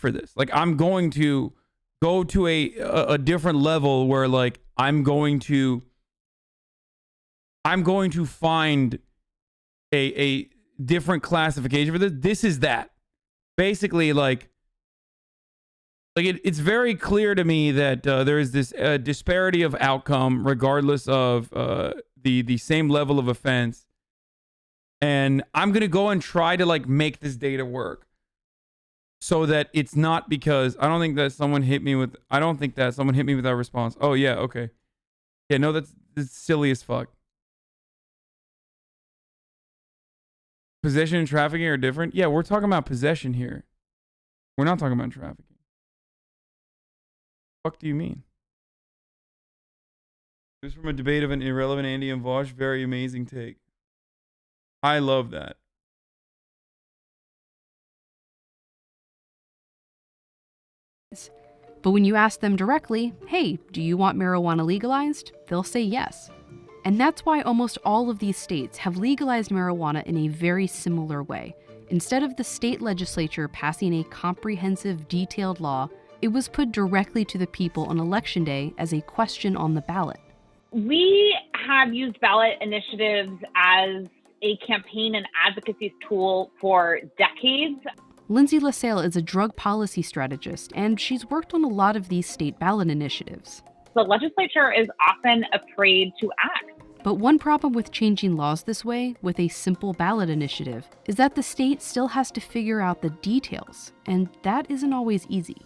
for this. Like, I'm going to go to a different level where, like, I'm going to find a different classification for this. This is that. Basically, it's very clear to me that there is this disparity of outcome regardless of the same level of offense. And I'm going to go and try to, like, make this data work so that it's not because I don't think that someone hit me with that response. Oh, yeah, okay. Yeah, no, that's silly as fuck. Possession and trafficking are different? Yeah, we're talking about possession here. We're not talking about trafficking. What the fuck do you mean? This is from a debate of an irrelevant Andy and Vox. Very amazing take. I love that. But when you ask them directly, hey, do you want marijuana legalized? They'll say yes. And that's why almost all of these states have legalized marijuana in a very similar way. Instead of the state legislature passing a comprehensive, detailed law, it was put directly to the people on election day as a question on the ballot. We have used ballot initiatives as a campaign and advocacy tool for decades. Lindsay LaSalle is a drug policy strategist, and she's worked on a lot of these state ballot initiatives. The legislature is often afraid to act. But one problem with changing laws this way, with a simple ballot initiative, is that the state still has to figure out the details, and that isn't always easy.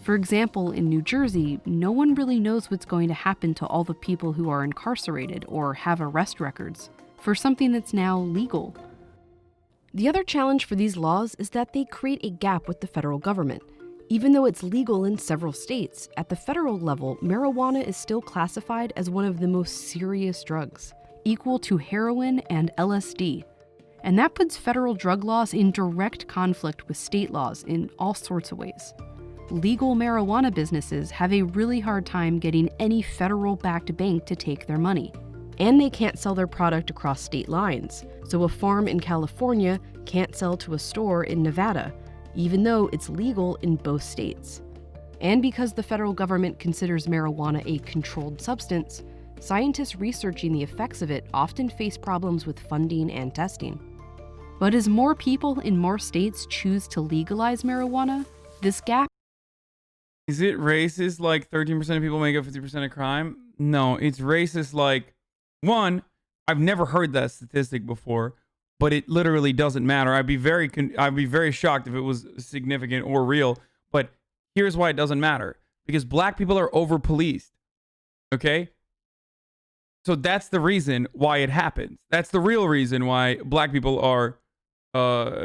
For example, in New Jersey, no one really knows what's going to happen to all the people who are incarcerated or have arrest records for something that's now legal. The other challenge for these laws is that they create a gap with the federal government. Even though it's legal in several states, at the federal level, marijuana is still classified as one of the most serious drugs, equal to heroin and LSD. And that puts federal drug laws in direct conflict with state laws in all sorts of ways. Legal marijuana businesses have a really hard time getting any federal-backed bank to take their money. And they can't sell their product across state lines, so a farm in California can't sell to a store in Nevada, even though it's legal in both states. And because the federal government considers marijuana a controlled substance, scientists researching the effects of it often face problems with funding and testing. But as more people in more states choose to legalize marijuana, this gap... Is it racist like 13% of people make up 50% of crime? No, it's racist like, one, I've never heard that statistic before, but it literally doesn't matter. I'd be very shocked if it was significant or real. But here's why it doesn't matter. Because black people are over-policed. Okay? So that's the reason why it happens. That's the real reason why black people are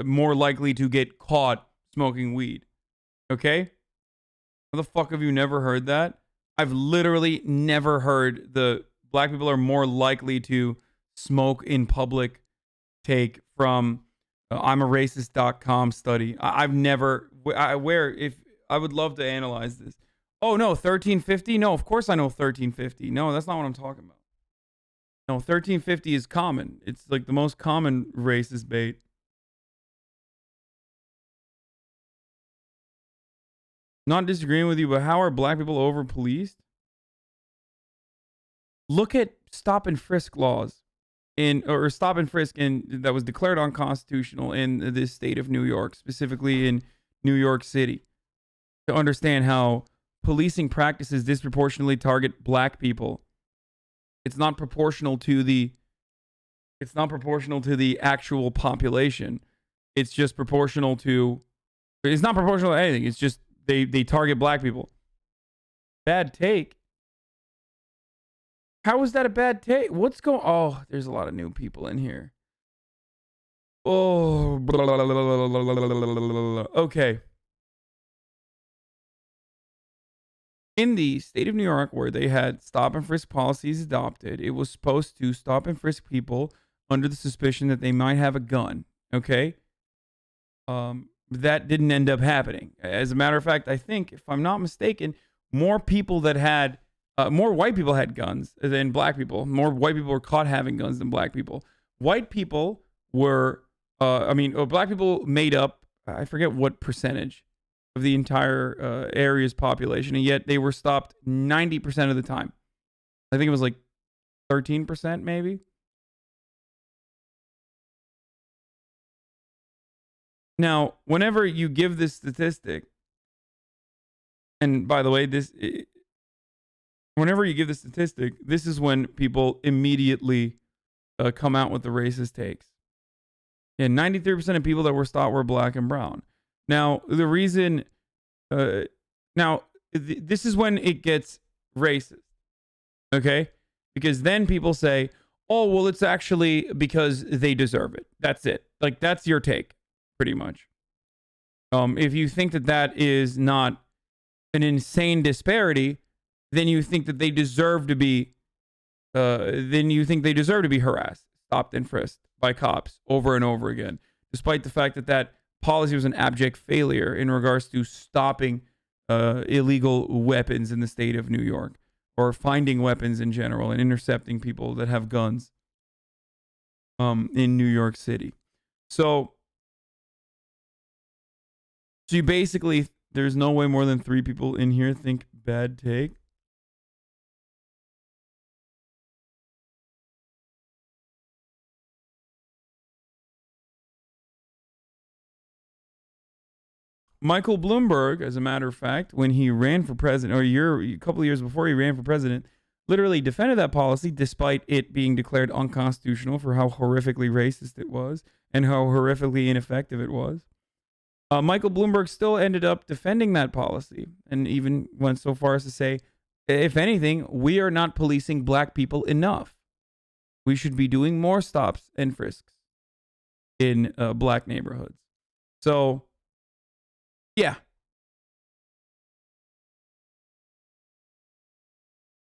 more likely to get caught smoking weed. Okay? How the fuck have you never heard that? I've literally never heard the black people are more likely to smoke in public take from I'm a racist.com study. I've never, I would love to analyze this. Oh no, 1350? No, of course I know 1350. No, that's not what I'm talking about. No, 1350 is common. It's like the most common racist bait. Not disagreeing with you, but how are black people over policed? Look at stop and frisk laws or stop and frisk that was declared unconstitutional in the state of New York, specifically in New York City, to understand how policing practices disproportionately target black people. It's not proportional to the actual population. It's just proportional to, it's not proportional to anything. It's just they target black people. Bad take. How is that a bad take? What's going? Oh, there's a lot of new people in here. Oh, okay. In the state of New York, where they had stop and frisk policies adopted, it was supposed to stop and frisk people under the suspicion that they might have a gun. Okay. That didn't end up happening. As a matter of fact, I think, if I'm not mistaken, more people that had more white people had guns than black people. More white people were caught having guns than black people. White people were, black people made up, I forget what percentage. of the entire area's population, and yet they were stopped 90% of the time. I think it was like 13% maybe. Now, whenever you give this statistic, and by the way, whenever you give the statistic, this is when people immediately come out with the racist takes. Yeah, 93% of people that were stopped were black and brown. Now, the reason, this is when it gets racist, okay? Because then people say, oh, well, it's actually because they deserve it. That's it. Like, that's your take, pretty much. If you think that that is not an insane disparity, then you think that they deserve to be, harassed, stopped and frisked by cops over and over again, despite the fact that that policy was an abject failure in regards to stopping illegal weapons in the state of New York, or finding weapons in general and intercepting people that have guns in New York City. So you basically, there's no way more than 3 people in here think bad take. Michael Bloomberg, as a matter of fact, when he ran for president, or a couple of years before he ran for president, literally defended that policy despite it being declared unconstitutional for how horrifically racist it was and how horrifically ineffective it was. Michael Bloomberg still ended up defending that policy and even went so far as to say, if anything, we are not policing black people enough. We should be doing more stops and frisks in black neighborhoods. So, yeah.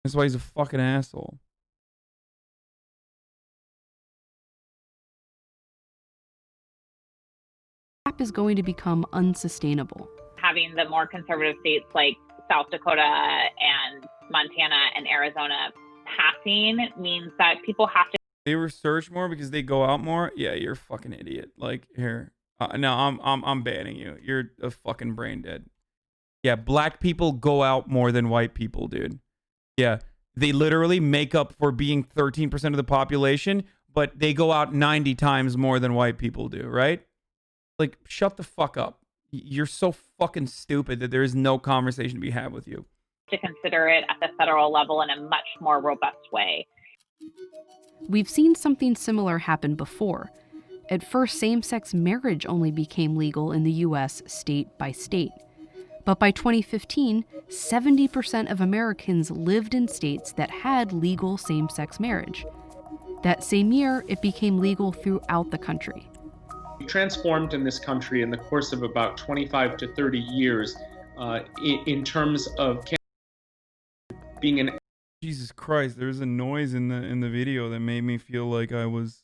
That's why he's a fucking asshole. Is going to become unsustainable. Having the more conservative states like South Dakota and Montana and Arizona passing means that people have to. They research more because they go out more. Yeah, you're a fucking idiot. Like, here, no, I'm banning you. You're a fucking brain dead. Yeah, black people go out more than white people, dude. Yeah, they literally make up for being 13% of the population, but they go out 90 times more than white people do, right? Like, shut the fuck up. You're so fucking stupid that there is no conversation to be had with you. To consider it at the federal level in a much more robust way. We've seen something similar happen before. At first, same-sex marriage only became legal in the U.S. state by state. But by 2015, 70% of Americans lived in states that had legal same-sex marriage. That same year, it became legal throughout the country. Transformed in this country in the course of about 25 to 30 years in terms of being an... Jesus Christ, there's a noise in the video that made me feel like I was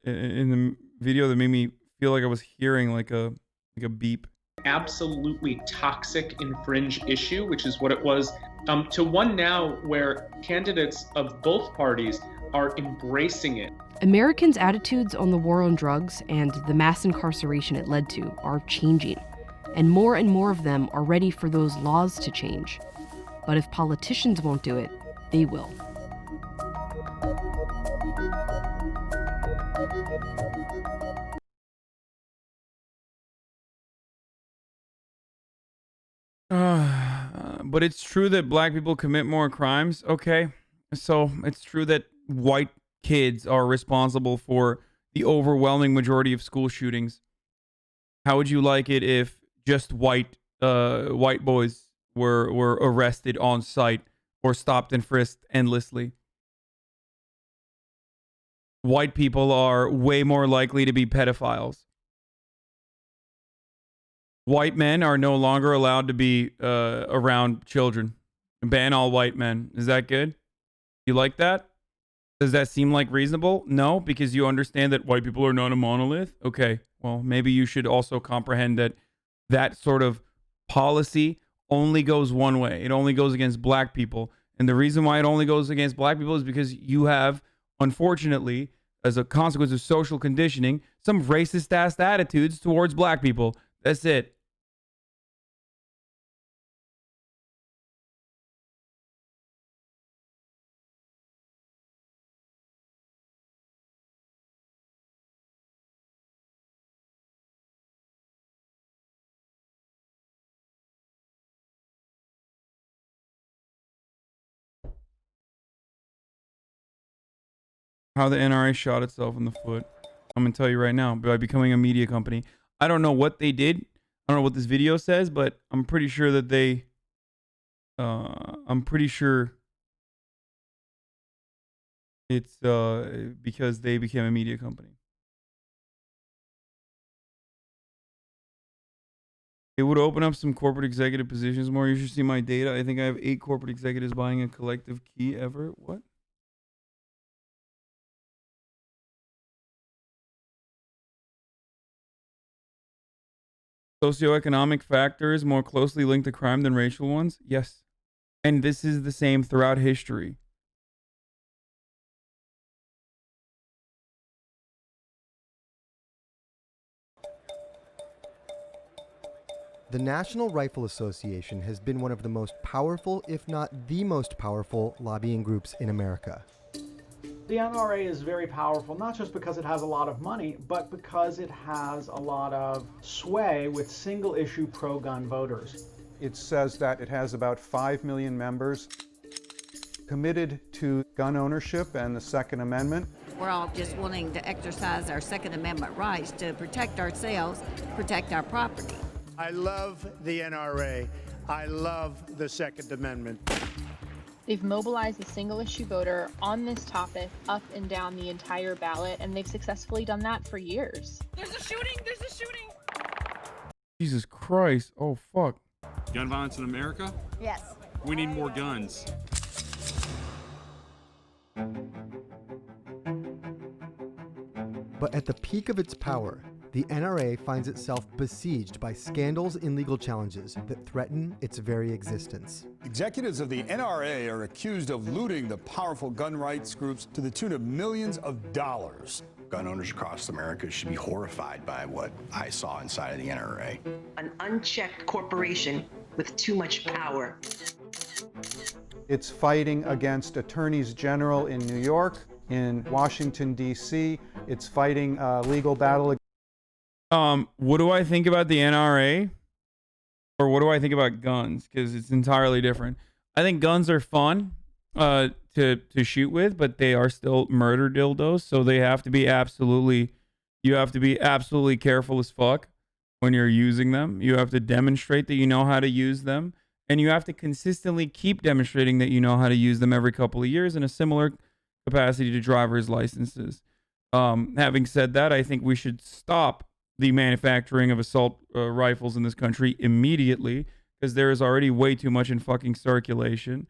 in the video that made me feel like I was hearing like a beep. Absolutely toxic infringe issue, which is what it was, to one now where candidates of both parties are embracing it. Americans' attitudes on the war on drugs and the mass incarceration it led to are changing, and more of them are ready for those laws to change. But if politicians won't do it, they will. But it's true that black people commit more crimes. Okay, so it's true that white kids are responsible for the overwhelming majority of school shootings. How would you like it if just white boys were arrested on sight or stopped and frisked endlessly? White people are way more likely to be pedophiles. White men are no longer allowed to be around children. Ban all white men. Is that good? You like that? Does that seem like reasonable? No, because you understand that white people are not a monolith? Okay, well, maybe you should also comprehend that that sort of policy only goes one way. It only goes against black people. And the reason why it only goes against black people is because you have, unfortunately, as a consequence of social conditioning, some racist-ass attitudes towards black people That's it. How the NRA shot itself in the foot. I'm gonna tell you right now, by becoming a media company. I don't know what they did. I don't know what this video says, but I'm pretty sure that they I'm pretty sure it's because they became a media company. It would open up some corporate executive positions more. You should see my data. I think I have 8 corporate executives buying a collective key ever. What? Socioeconomic factors more closely linked to crime than racial ones? Yes. And this is the same throughout history. The National Rifle Association has been one of the most powerful, if not the most powerful, lobbying groups in America. The NRA is very powerful, not just because it has a lot of money, but because it has a lot of sway with single-issue pro-gun voters. It says that it has about 5 million members committed to gun ownership and the Second Amendment. We're all just wanting to exercise our Second Amendment rights to protect ourselves, protect our property. I love the NRA. I love the Second Amendment. They've mobilized the single-issue voter on this topic up and down the entire ballot, and they've successfully done that for years. There's a shooting! There's a shooting! Jesus Christ. Oh, fuck. Gun violence in America? Yes. We need more guns. But at the peak of its power, the NRA finds itself besieged by scandals and legal challenges that threaten its very existence. Executives of the NRA are accused of looting the powerful gun rights groups to the tune of millions of dollars. Gun owners across America should be horrified by what I saw inside of the NRA. An unchecked corporation with too much power. It's fighting against attorneys general in New York, in Washington, D.C. It's fighting a legal battle. What do I think about the NRA? Or what do I think about guns? Because it's entirely different. I think guns are fun to shoot with, but they are still murder dildos, so they have to be you have to be absolutely careful as fuck when you're using them. You have to demonstrate that you know how to use them, and you have to consistently keep demonstrating that you know how to use them every couple of years in a similar capacity to driver's licenses. Having said that, I think we should stop the manufacturing of assault rifles in this country immediately, because there is already way too much in fucking circulation,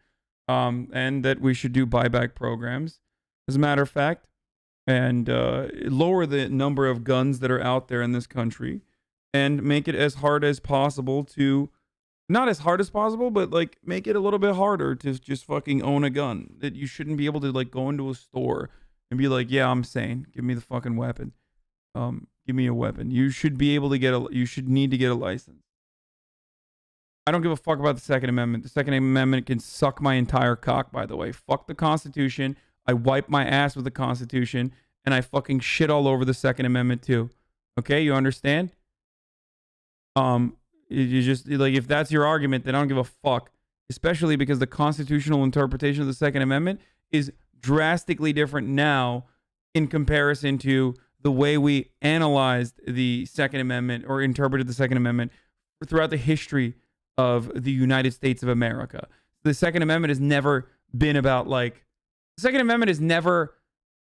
and that we should do buyback programs, as a matter of fact, and lower the number of guns that are out there in this country, and make it as hard as possible to, not as hard as possible, but like make it a little bit harder to just fucking own a gun. That you shouldn't be able to like go into a store and be like, yeah, I'm sane, give me the fucking weapon. Give me a weapon. You should be able to you should need to get a license. I don't give a fuck about the Second Amendment. The Second Amendment can suck my entire cock, by the way. Fuck the Constitution. I wipe my ass with the Constitution, and I fucking shit all over the Second Amendment too. Okay, you understand? You just, like, if that's your argument, then I don't give a fuck. Especially because the constitutional interpretation of the Second Amendment is drastically different now in comparison to the way we analyzed the Second Amendment or interpreted the Second Amendment throughout the history of the United States of America. The Second Amendment has never been about, like, the Second Amendment is never,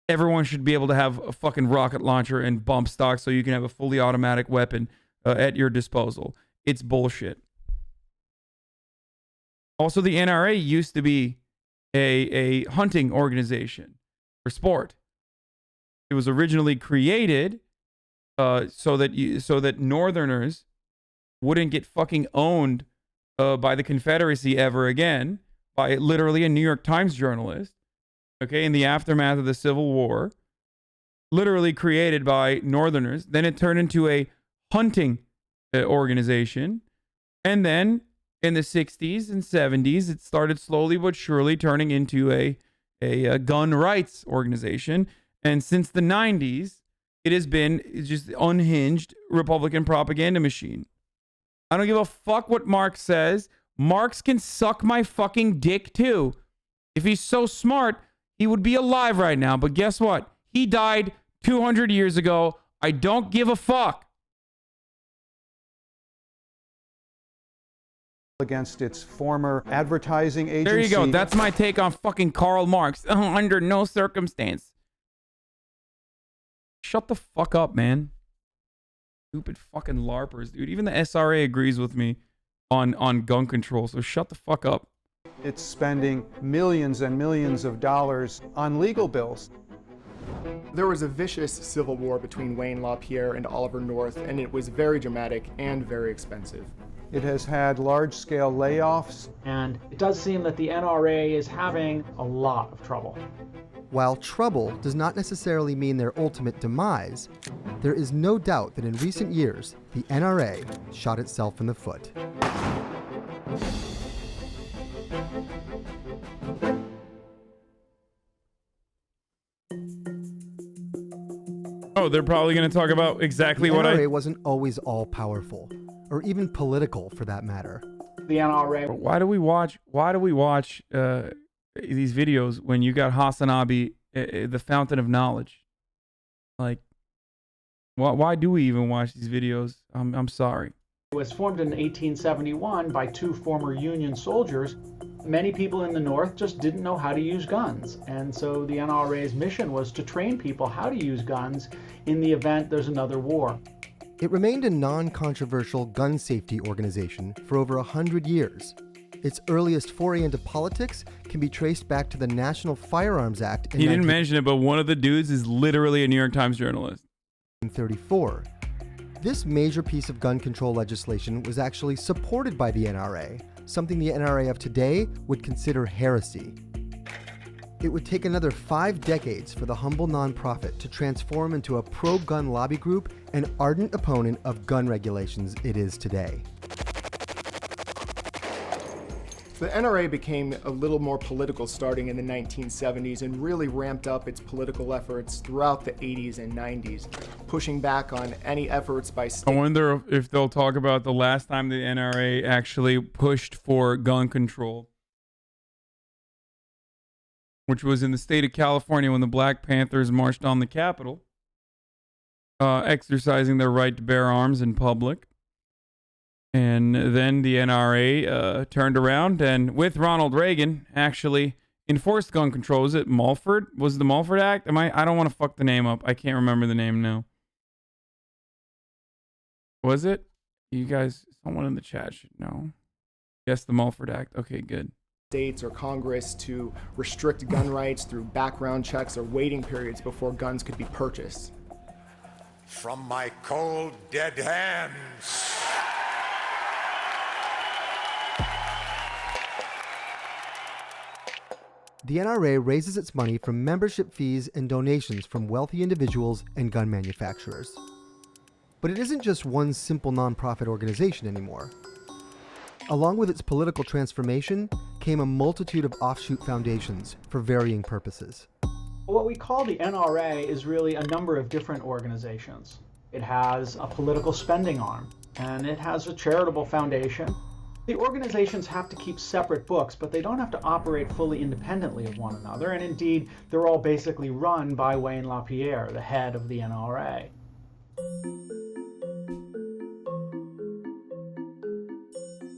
everyone should be able to have a fucking rocket launcher and bump stock so you can have a fully automatic weapon at your disposal. It's bullshit. Also, the NRA used to be a hunting organization for sport. It was originally created so that Northerners wouldn't get fucking owned by the Confederacy ever again, by literally a New York Times journalist, okay, in the aftermath of the Civil War, literally created by Northerners. Then it turned into a hunting organization. And then in the 60s and 70s, it started slowly but surely turning into a gun rights organization. And since the 90s, it has been just unhinged Republican propaganda machine. I don't give a fuck what Marx says. Marx can suck my fucking dick too. If he's so smart, he would be alive right now. But guess what? He died 200 years ago. I don't give a fuck. Against its former advertising agency. There you go. That's my take on fucking Karl Marx. Under no circumstance. Shut the fuck up, man. Stupid fucking LARPers, dude. Even the SRA agrees with me on gun control, so shut the fuck up. It's spending millions and millions of dollars on legal bills. There was a vicious civil war between Wayne LaPierre and Oliver North, and it was very dramatic and very expensive. It has had large-scale layoffs. And it does seem that the NRA is having a lot of trouble. While trouble does not necessarily mean their ultimate demise, there is no doubt that in recent years, the NRA shot itself in the foot. Oh, they're probably going to talk about exactly the what NRA wasn't always all powerful, or even political for that matter. The NRA. Why do we watch these videos when you got Hasanabi, the fountain of knowledge? Like, why do we even watch these videos? I'm sorry. It was formed in 1871 by two former Union soldiers. Many people in the North just didn't know how to use guns, and so the NRA's mission was to train people how to use guns in the event there's another war. It remained a non-controversial gun safety organization for over 100 years. Its earliest foray into politics can be traced back to the National Firearms Act in He didn't mention it, but one of the dudes is literally a New York Times journalist. 1934. This major piece of gun control legislation was actually supported by the NRA, something the NRA of today would consider heresy. It would take another 5 decades for the humble nonprofit to transform into a pro-gun lobby group and ardent opponent of gun regulations it is today. The NRA became a little more political starting in the 1970s and really ramped up its political efforts throughout the 80s and 90s, pushing back on any efforts by I wonder if they'll talk about the last time the NRA actually pushed for gun control, which was in the state of California when the Black Panthers marched on the Capitol, exercising their right to bear arms in public. And then the NRA turned around and, with Ronald Reagan, actually enforced gun control. Was it Mulford? Was it the Mulford Act? I don't want to fuck the name up. I can't remember the name now. Was it? You guys, someone in the chat should know. Yes, the Mulford Act. Okay, good. States or Congress to restrict gun rights through background checks or waiting periods before guns could be purchased. From my cold, dead hands. The NRA raises its money from membership fees and donations from wealthy individuals and gun manufacturers. But it isn't just one simple nonprofit organization anymore. Along with its political transformation came a multitude of offshoot foundations for varying purposes. What we call the NRA is really a number of different organizations. It has a political spending arm, and it has a charitable foundation. The organizations have to keep separate books, but they don't have to operate fully independently of one another, and indeed, they're all basically run by Wayne LaPierre, the head of the NRA.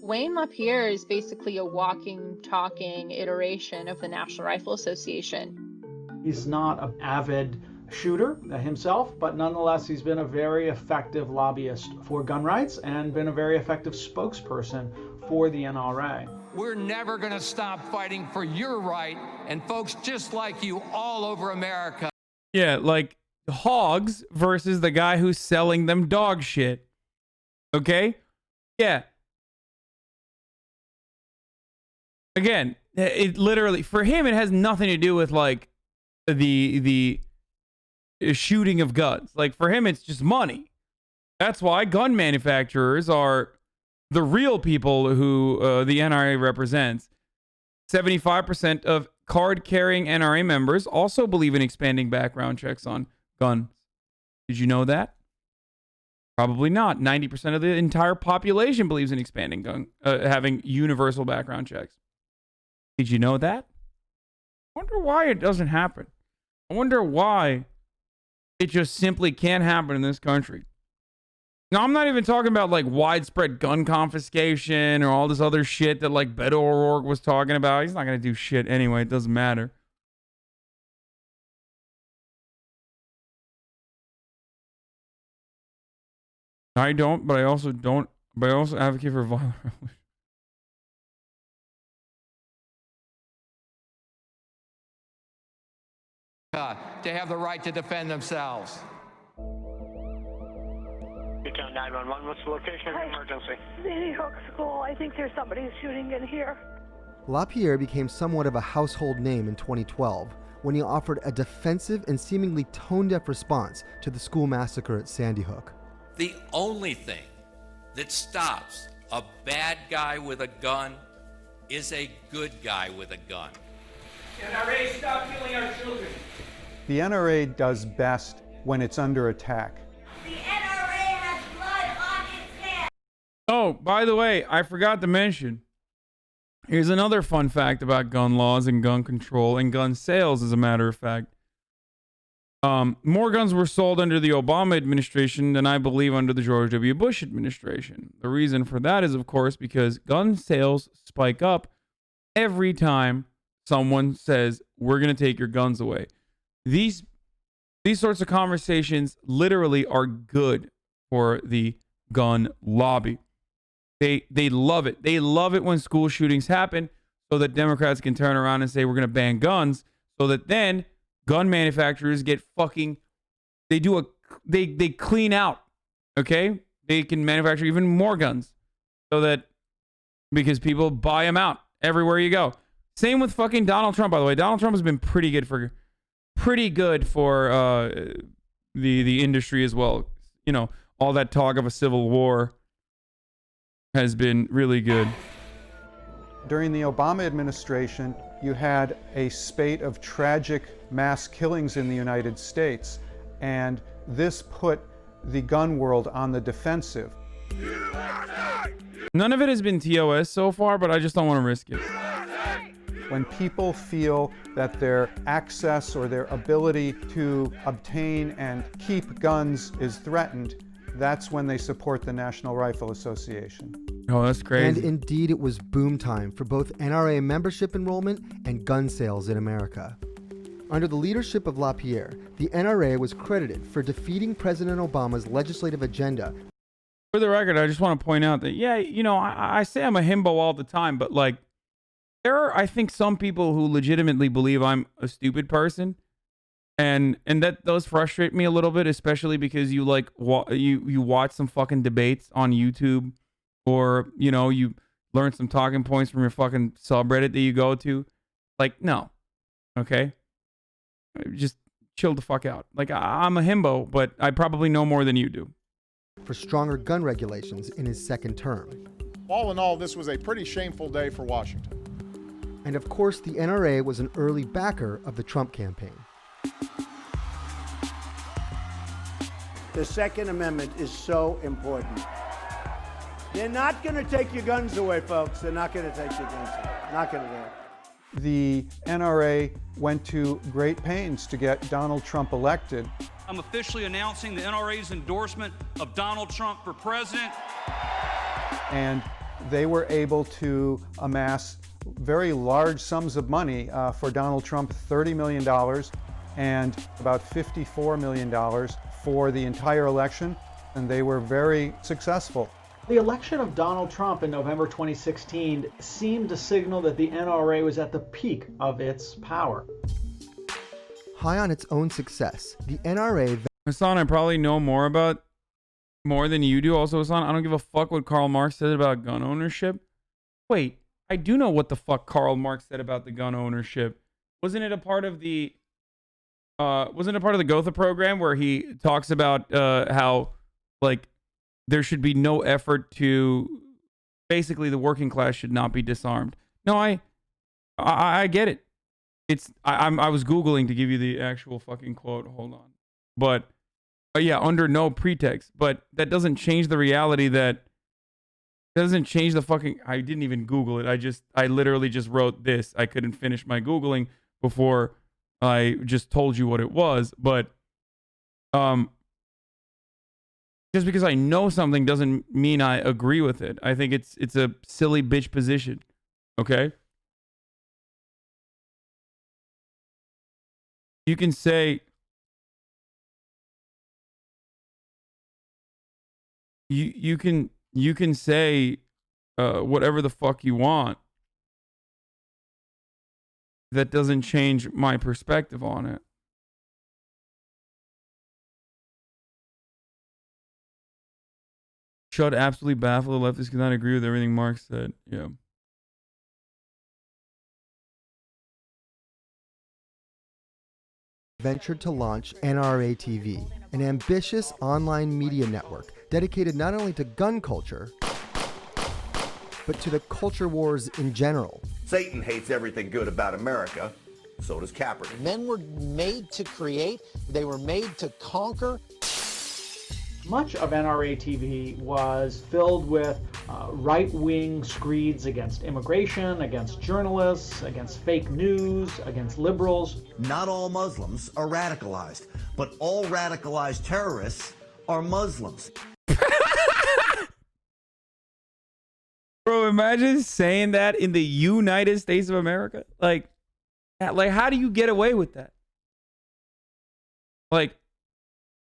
Wayne LaPierre is basically a walking, talking iteration of the National Rifle Association. He's not an avid shooter himself, but nonetheless, he's been a very effective lobbyist for gun rights and been a very effective spokesperson for the NRA. We're never going to stop fighting for your right and folks just like you all over America. Yeah, like hogs versus the guy who's selling them dog shit. Okay? Yeah. Again, it literally, for him, it has nothing to do with like the shooting of guns. Like for him, it's just money. That's why gun manufacturers are the real people who the NRA represents. 75% of card-carrying NRA members also believe in expanding background checks on guns. Did you know that? Probably not. 90% of the entire population believes in expanding having universal background checks. Did you know that? I wonder why it doesn't happen. I wonder why it just simply can't happen in this country. Now, I'm not even talking about like widespread gun confiscation or all this other shit that like Beto O'Rourke was talking about. He's not going to do shit anyway. It doesn't matter. I don't, but I also advocate for violent revolution. To have the right to defend themselves. Newtown 911, what's the location of the emergency? Sandy Hook School. I think there's somebody shooting in here. LaPierre became somewhat of a household name in 2012 when he offered a defensive and seemingly tone-deaf response to the school massacre at Sandy Hook. The only thing that stops a bad guy with a gun is a good guy with a gun. NRA, stop killing our children. The NRA does best when it's under attack. The NRA has blood on its hands. Oh, by the way, I forgot to mention. Here's another fun fact about gun laws and gun control and gun sales, as a matter of fact. More guns were sold under the Obama administration than I believe under the George W. Bush administration. The reason for that is, of course, because gun sales spike up every time someone says, we're going to take your guns away. These sorts of conversations literally are good for the gun lobby. They love it. They love it when school shootings happen so that Democrats can turn around and say, we're going to ban guns, so that then gun manufacturers get fucking, they clean out, okay? They can manufacture even more guns so that, because people buy them out everywhere you go. Same with fucking Donald Trump, by the way. Donald Trump has been pretty good for the industry as well. You know, all that talk of a civil war has been really good. During the Obama administration, you had a spate of tragic mass killings in the United States, and this put the gun world on the defensive. None of it has been TOS so far, but I just don't want to risk it. When people feel that their access or their ability to obtain and keep guns is threatened, that's when they support the National Rifle Association. Oh, that's crazy. And indeed, it was boom time for both NRA membership enrollment and gun sales in America. Under the leadership of LaPierre, the NRA was credited for defeating President Obama's legislative agenda. For the record, I just want to point out that, yeah, you know, I say I'm a himbo all the time, but like, there are, I think, some people who legitimately believe I'm a stupid person. And that does frustrate me a little bit, especially because you like you watch some fucking debates on YouTube, or you know, you learn some talking points from your fucking subreddit that you go to. Like, no, okay, just chill the fuck out. Like, I'm a himbo, but I probably know more than you do. For stronger gun regulations in his second term. All in all, this was a pretty shameful day for Washington. And of course, the NRA was an early backer of the Trump campaign. The Second Amendment is so important. They're not going to take your guns away, folks. They're not going to take your guns away. Not going to do it. The NRA went to great pains to get Donald Trump elected. I'm officially announcing the NRA's endorsement of Donald Trump for president. And they were able to amass very large sums of money for Donald Trump, $30 million and about $54 million for the entire election, and they were very successful. The election of Donald Trump in November 2016 seemed to signal that the NRA was at the peak of its power. High on its own success, the NRA... Hasan, I probably know more than you do. Also, Hasan, I don't give a fuck what Karl Marx said about gun ownership. Wait, I do know what the fuck Karl Marx said about the gun ownership. Wasn't it a part of the Gotha program where he talks about how, like, there should be no effort to, basically the working class should not be disarmed. No, I get it. I was Googling to give you the actual fucking quote. Hold on. But yeah, under no pretext. But that doesn't change the reality that, doesn't change the fucking, I didn't even Google it. I literally just wrote this. I couldn't finish my Googling before I just told you what it was. But just because I know something doesn't mean I agree with it. I think it's a silly bitch position. Okay? You can say you can say whatever the fuck you want. That doesn't change my perspective on it. Should absolutely baffle the leftists cannot agree with everything Mark said. Yeah. Ventured to launch NRA TV, an ambitious online media network dedicated not only to gun culture, but to the culture wars in general. Satan hates everything good about America. So does Kaepernick. Men were made to create. They were made to conquer. Much of NRA TV was filled with right-wing screeds against immigration, against journalists, against fake news, against liberals. Not all Muslims are radicalized, but all radicalized terrorists are Muslims. Bro, imagine saying that in the United States of America. Like, how do you get away with that? Like,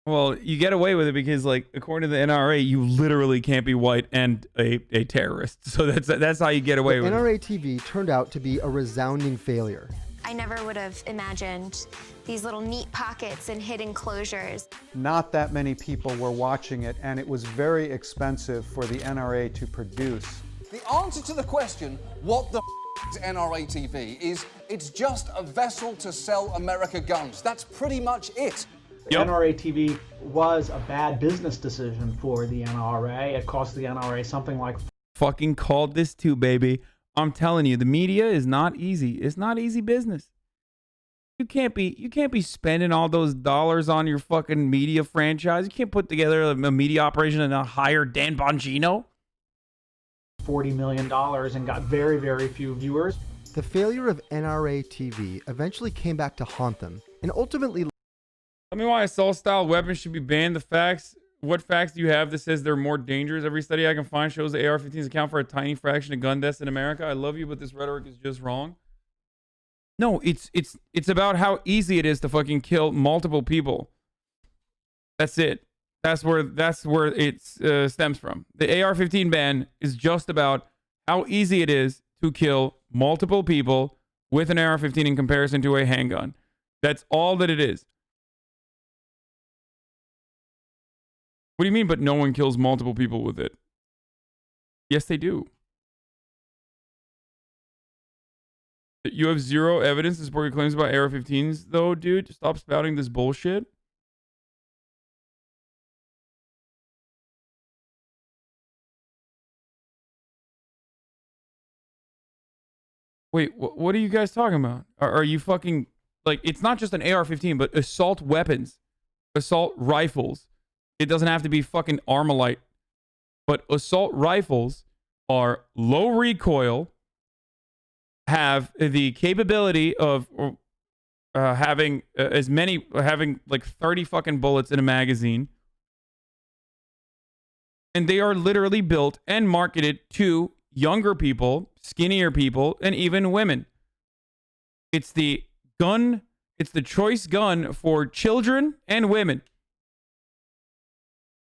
well, you get away with it because, like, according to the NRA, you literally can't be white and a terrorist. So that's how you get away with it. NRA TV turned out to be a resounding failure. I never would have imagined these little neat pockets and hidden closures. Not that many people were watching it, and it was very expensive for the NRA to produce. The answer to the question, what the is NRA TV, is it's just a vessel to sell America guns. That's pretty much it. Yep. NRA TV was a bad business decision for the NRA. It cost the NRA something like... Fucking called this too, baby. I'm telling you, the media is not easy. It's not easy business. You can't be spending all those dollars on your fucking media franchise. You can't put together a media operation and hire Dan Bongino. $40 million and got very, very few viewers. The failure of NRA TV eventually came back to haunt them, and ultimately... Tell me why assault-style weapons should be banned. What facts do you have that says they're more dangerous? Every study I can find shows the AR-15s account for a tiny fraction of gun deaths in America. I love you, but this rhetoric is just wrong. No, it's about how easy it is to fucking kill multiple people. That's it. That's where it stems from. The AR-15 ban is just about how easy it is to kill multiple people with an AR-15 in comparison to a handgun. That's all that it is. What do you mean, but no one kills multiple people with it? Yes, they do. You have zero evidence to support your claims about AR-15s, though, dude. Stop spouting this bullshit. Wait, what are you guys talking about? Are you fucking... Like, it's not just an AR-15, but assault weapons. Assault rifles. It doesn't have to be fucking Armalite. But assault rifles are low recoil, have the capability of having like 30 fucking bullets in a magazine. And they are literally built and marketed to younger people, skinnier people, and even women. It's the choice gun for children and women.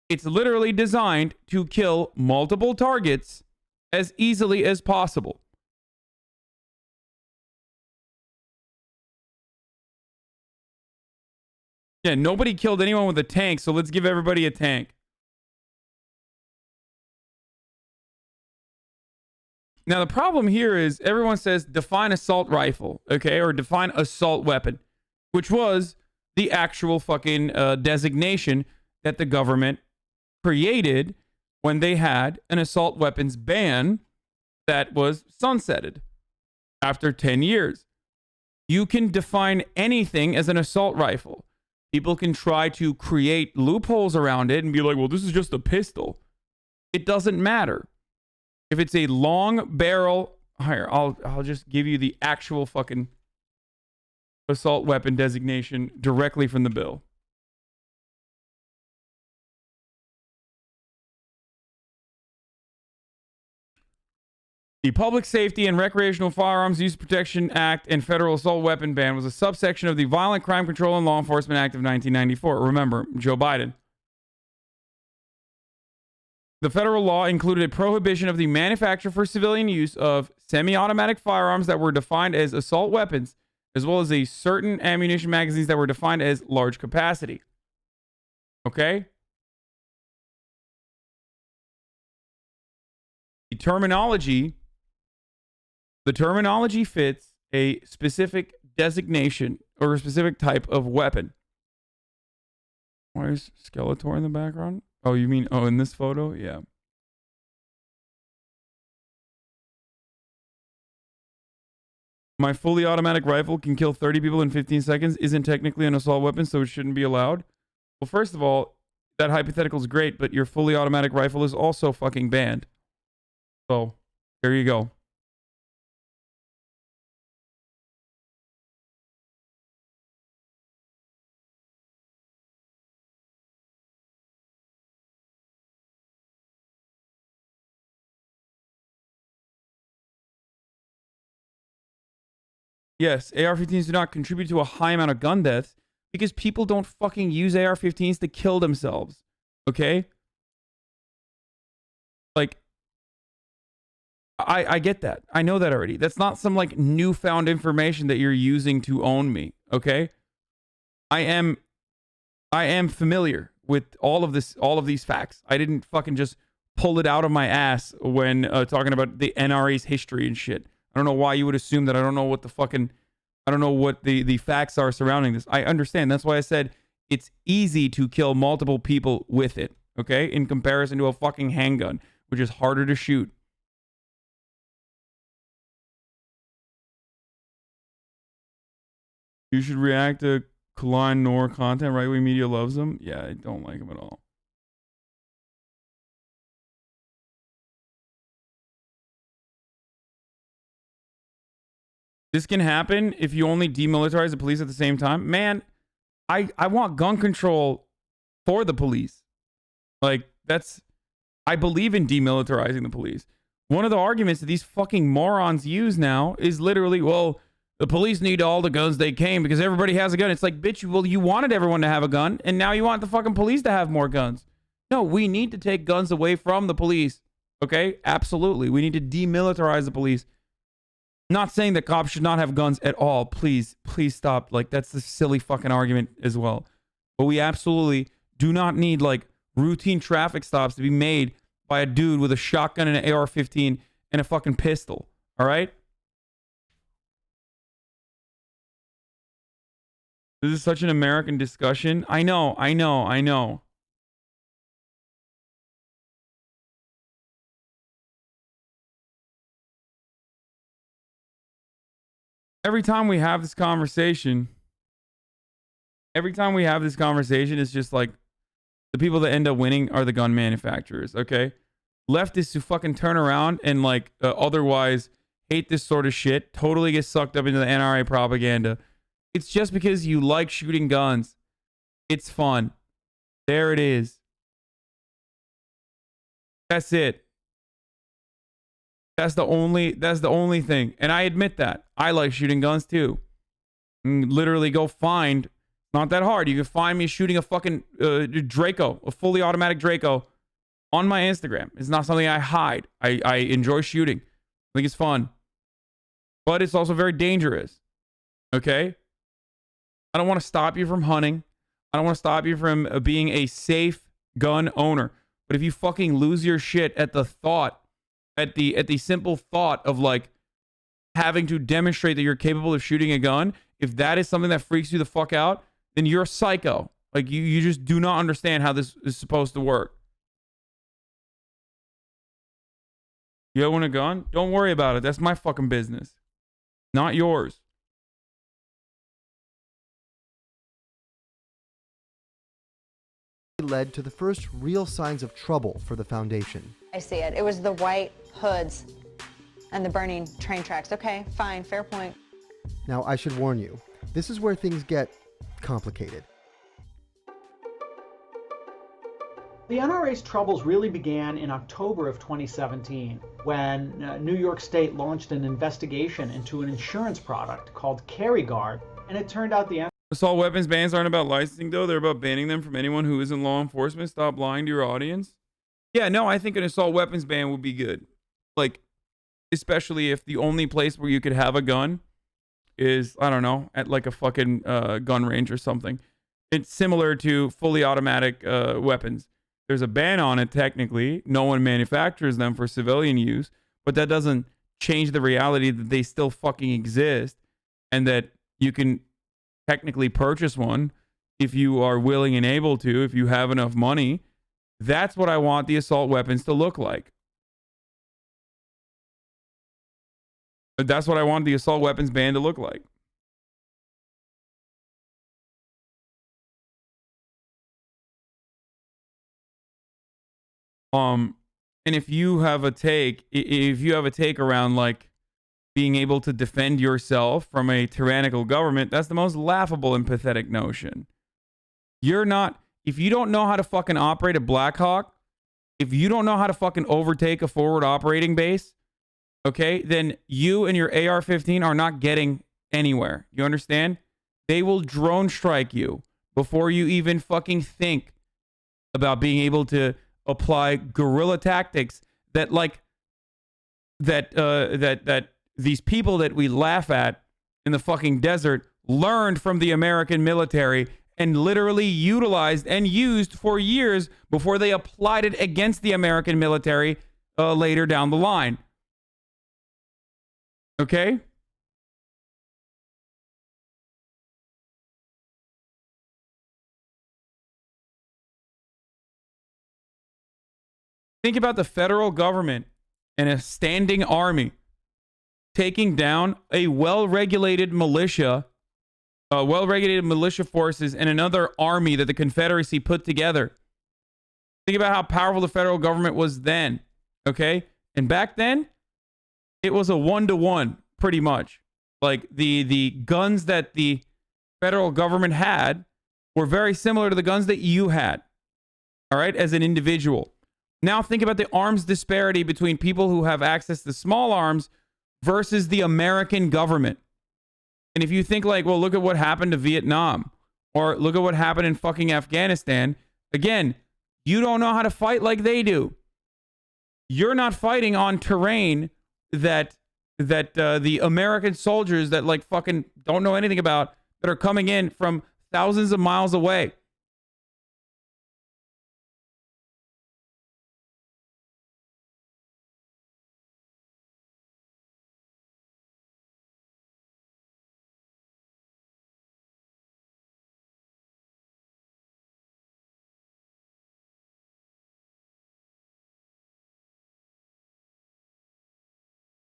It's literally designed to kill multiple targets as easily as possible. Yeah, nobody killed anyone with a tank, so let's give everybody a tank. Now, the problem here is everyone says define assault rifle, okay, or define assault weapon, which was the actual fucking designation that the government created when they had an assault weapons ban that was sunsetted after 10 years. You can define anything as an assault rifle. People can try to create loopholes around it and be like, well, this is just a pistol. It doesn't matter. If it's a long barrel, here, I'll just give you the actual fucking assault weapon designation directly from the bill. The Public Safety and Recreational Firearms Use Protection Act and Federal Assault Weapon Ban was a subsection of the Violent Crime Control and Law Enforcement Act of 1994. Remember, Joe Biden. The federal law included a prohibition of the manufacture for civilian use of semi-automatic firearms that were defined as assault weapons, as well as a certain ammunition magazines that were defined as large capacity. Okay? The terminology fits a specific designation or a specific type of weapon. Why is Skeletor in the background? Oh, you mean, in this photo? Yeah. My fully automatic rifle can kill 30 people in 15 seconds. Isn't technically an assault weapon, so it shouldn't be allowed. Well, first of all, that hypothetical is great, but your fully automatic rifle is also fucking banned. So, there you go. Yes, AR-15s do not contribute to a high amount of gun deaths because people don't fucking use AR-15s to kill themselves. Okay? Like, I get that. I know that already. That's not some like newfound information that you're using to own me. Okay? I am familiar with all of these facts. I didn't fucking just pull it out of my ass when talking about the NRA's history and shit. I don't know why you would assume that I don't know what the facts are surrounding this. I understand. That's why I said it's easy to kill multiple people with it, okay? In comparison to a fucking handgun, which is harder to shoot. You should react to Kalin Noor content. Right-wing media loves them. Yeah, I don't like them at all. This can happen if you only demilitarize the police at the same time. Man, I want gun control for the police. Like, I believe in demilitarizing the police. One of the arguments that these fucking morons use now is literally, well, the police need all the guns they can because everybody has a gun. It's like, bitch, well, you wanted everyone to have a gun, and now you want the fucking police to have more guns. No, we need to take guns away from the police. Okay? Absolutely. We need to demilitarize the police. Not saying that cops should not have guns at all. Please stop. Like, that's a silly fucking argument as well. But we absolutely do not need, like, routine traffic stops to be made by a dude with a shotgun and an AR-15 and a fucking pistol. All right? This is such an American discussion. I know. Every time we have this conversation, it's just like the people that end up winning are the gun manufacturers, okay? Leftists who fucking turn around and like otherwise hate this sort of shit totally get sucked up into the NRA propaganda. It's just because you like shooting guns. It's fun. There it is. That's it. That's the only thing. And I admit that. I like shooting guns too. Literally go find, not that hard. You can find me shooting a fucking Draco, a fully automatic Draco on my Instagram. It's not something I hide. I enjoy shooting. I think it's fun. But it's also very dangerous. Okay? I don't want to stop you from hunting. I don't want to stop you from being a safe gun owner. But if you fucking lose your shit at the thought, at the simple thought of like having to demonstrate that you're capable of shooting a gun, if that is something that freaks you the fuck out, then you're a psycho. Like you just do not understand how this is supposed to work. You own a gun? Don't worry about it. That's my fucking business, not yours. Led to the first real signs of trouble for the foundation. I see it. It was the white hoods and the burning train tracks. Okay, fine, fair point. Now, I should warn you, this is where things get complicated. The NRA's troubles really began in October of 2017 when New York State launched an investigation into an insurance product called Carry Guard, and it turned out the assault weapons bans aren't about licensing, though. They're about banning them from anyone who isn't law enforcement. Stop lying to your audience. Yeah, no, I think an assault weapons ban would be good. Like, especially if the only place where you could have a gun is, I don't know, at like a fucking gun range or something. It's similar to fully automatic weapons. There's a ban on it, technically. No one manufactures them for civilian use, but that doesn't change the reality that they still fucking exist and that you can technically purchase one if you are willing and able to, if you have enough money. That's what I want the assault weapons to look like. That's what I want the assault weapons ban to look like. And if you have a take around like being able to defend yourself from a tyrannical government, that's the most laughable and pathetic notion. If you don't know how to fucking operate a Black Hawk, if you don't know how to fucking overtake a forward operating base, okay, then you and your AR-15 are not getting anywhere. You understand? They will drone strike you before you even fucking think about being able to apply guerrilla tactics that these people that we laugh at in the fucking desert learned from the American military and literally utilized and used for years before they applied it against the American military later down the line. Okay? Think about the federal government and a standing army taking down a well-regulated militia forces and another army that the Confederacy put together. Think about how powerful the federal government was then, okay? And back then, it was a 1-to-1, pretty much. Like, the guns that the federal government had were very similar to the guns that you had, all right, as an individual. Now think about the arms disparity between people who have access to small arms versus the American government. And if you think like, well, look at what happened to Vietnam, or look at what happened in fucking Afghanistan, again, you don't know how to fight like they do. You're not fighting on terrain that the American soldiers that like fucking don't know anything about, that are coming in from thousands of miles away.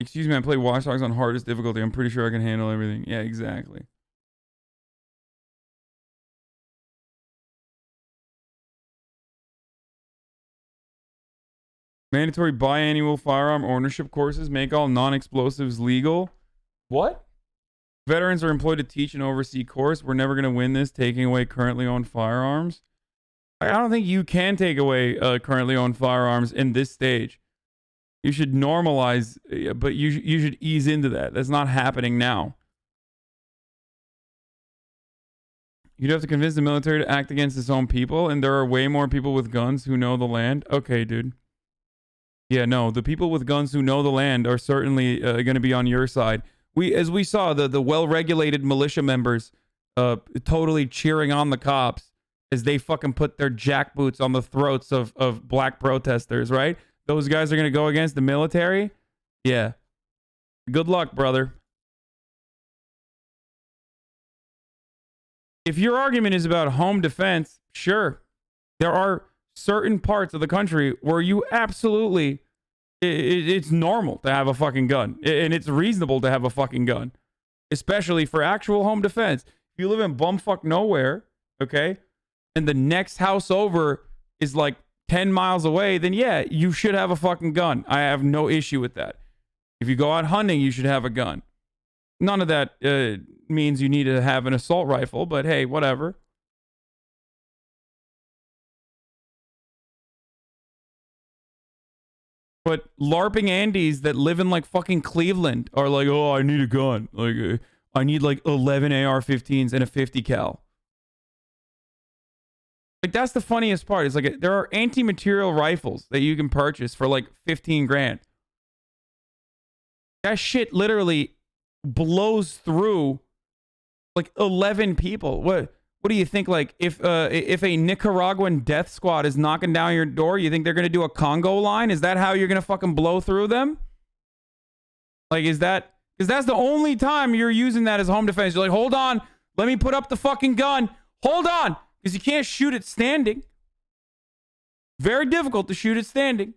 Excuse me, I play Watch Dogs on hardest difficulty. I'm pretty sure I can handle everything. Yeah, exactly. Mandatory biannual firearm ownership courses make all non-explosives legal. What? Veterans are employed to teach and oversee course. We're never going to win this taking away currently owned firearms. I don't think you can take away currently owned firearms in this stage. You should normalize, but you should ease into that. That's not happening now. You'd have to convince the military to act against its own people, and there are way more people with guns who know the land. Okay, dude. Yeah, no, the people with guns who know the land are certainly going to be on your side. As we saw, the well-regulated militia members totally cheering on the cops as they fucking put their jackboots on the throats of black protesters, right? Those guys are going to go against the military? Yeah. Good luck, brother. If your argument is about home defense, sure. There are certain parts of the country where you absolutely, It's normal to have a fucking gun, and it's reasonable to have a fucking gun, especially for actual home defense. If you live in bumfuck nowhere, okay, and the next house over is like 10 miles away, then yeah, you should have a fucking gun. I have no issue with that. If you go out hunting, you should have a gun. None of that means you need to have an assault rifle, but hey, whatever. But LARPing Andes that live in like fucking Cleveland are like, oh, I need a gun. Like, I need like 11 AR-15s and a 50 cal. Like, that's the funniest part. It's like, there are anti-material rifles that you can purchase for like 15 grand. That shit literally blows through like 11 people. What do you think? Like, if a Nicaraguan death squad is knocking down your door, you think they're gonna do a Congo line? Is that how you're gonna fucking blow through them? Like, is that, because that's the only time you're using that as home defense. You're like, hold on, let me put up the fucking gun. Hold on, because you can't shoot it standing. Very difficult to shoot it standing.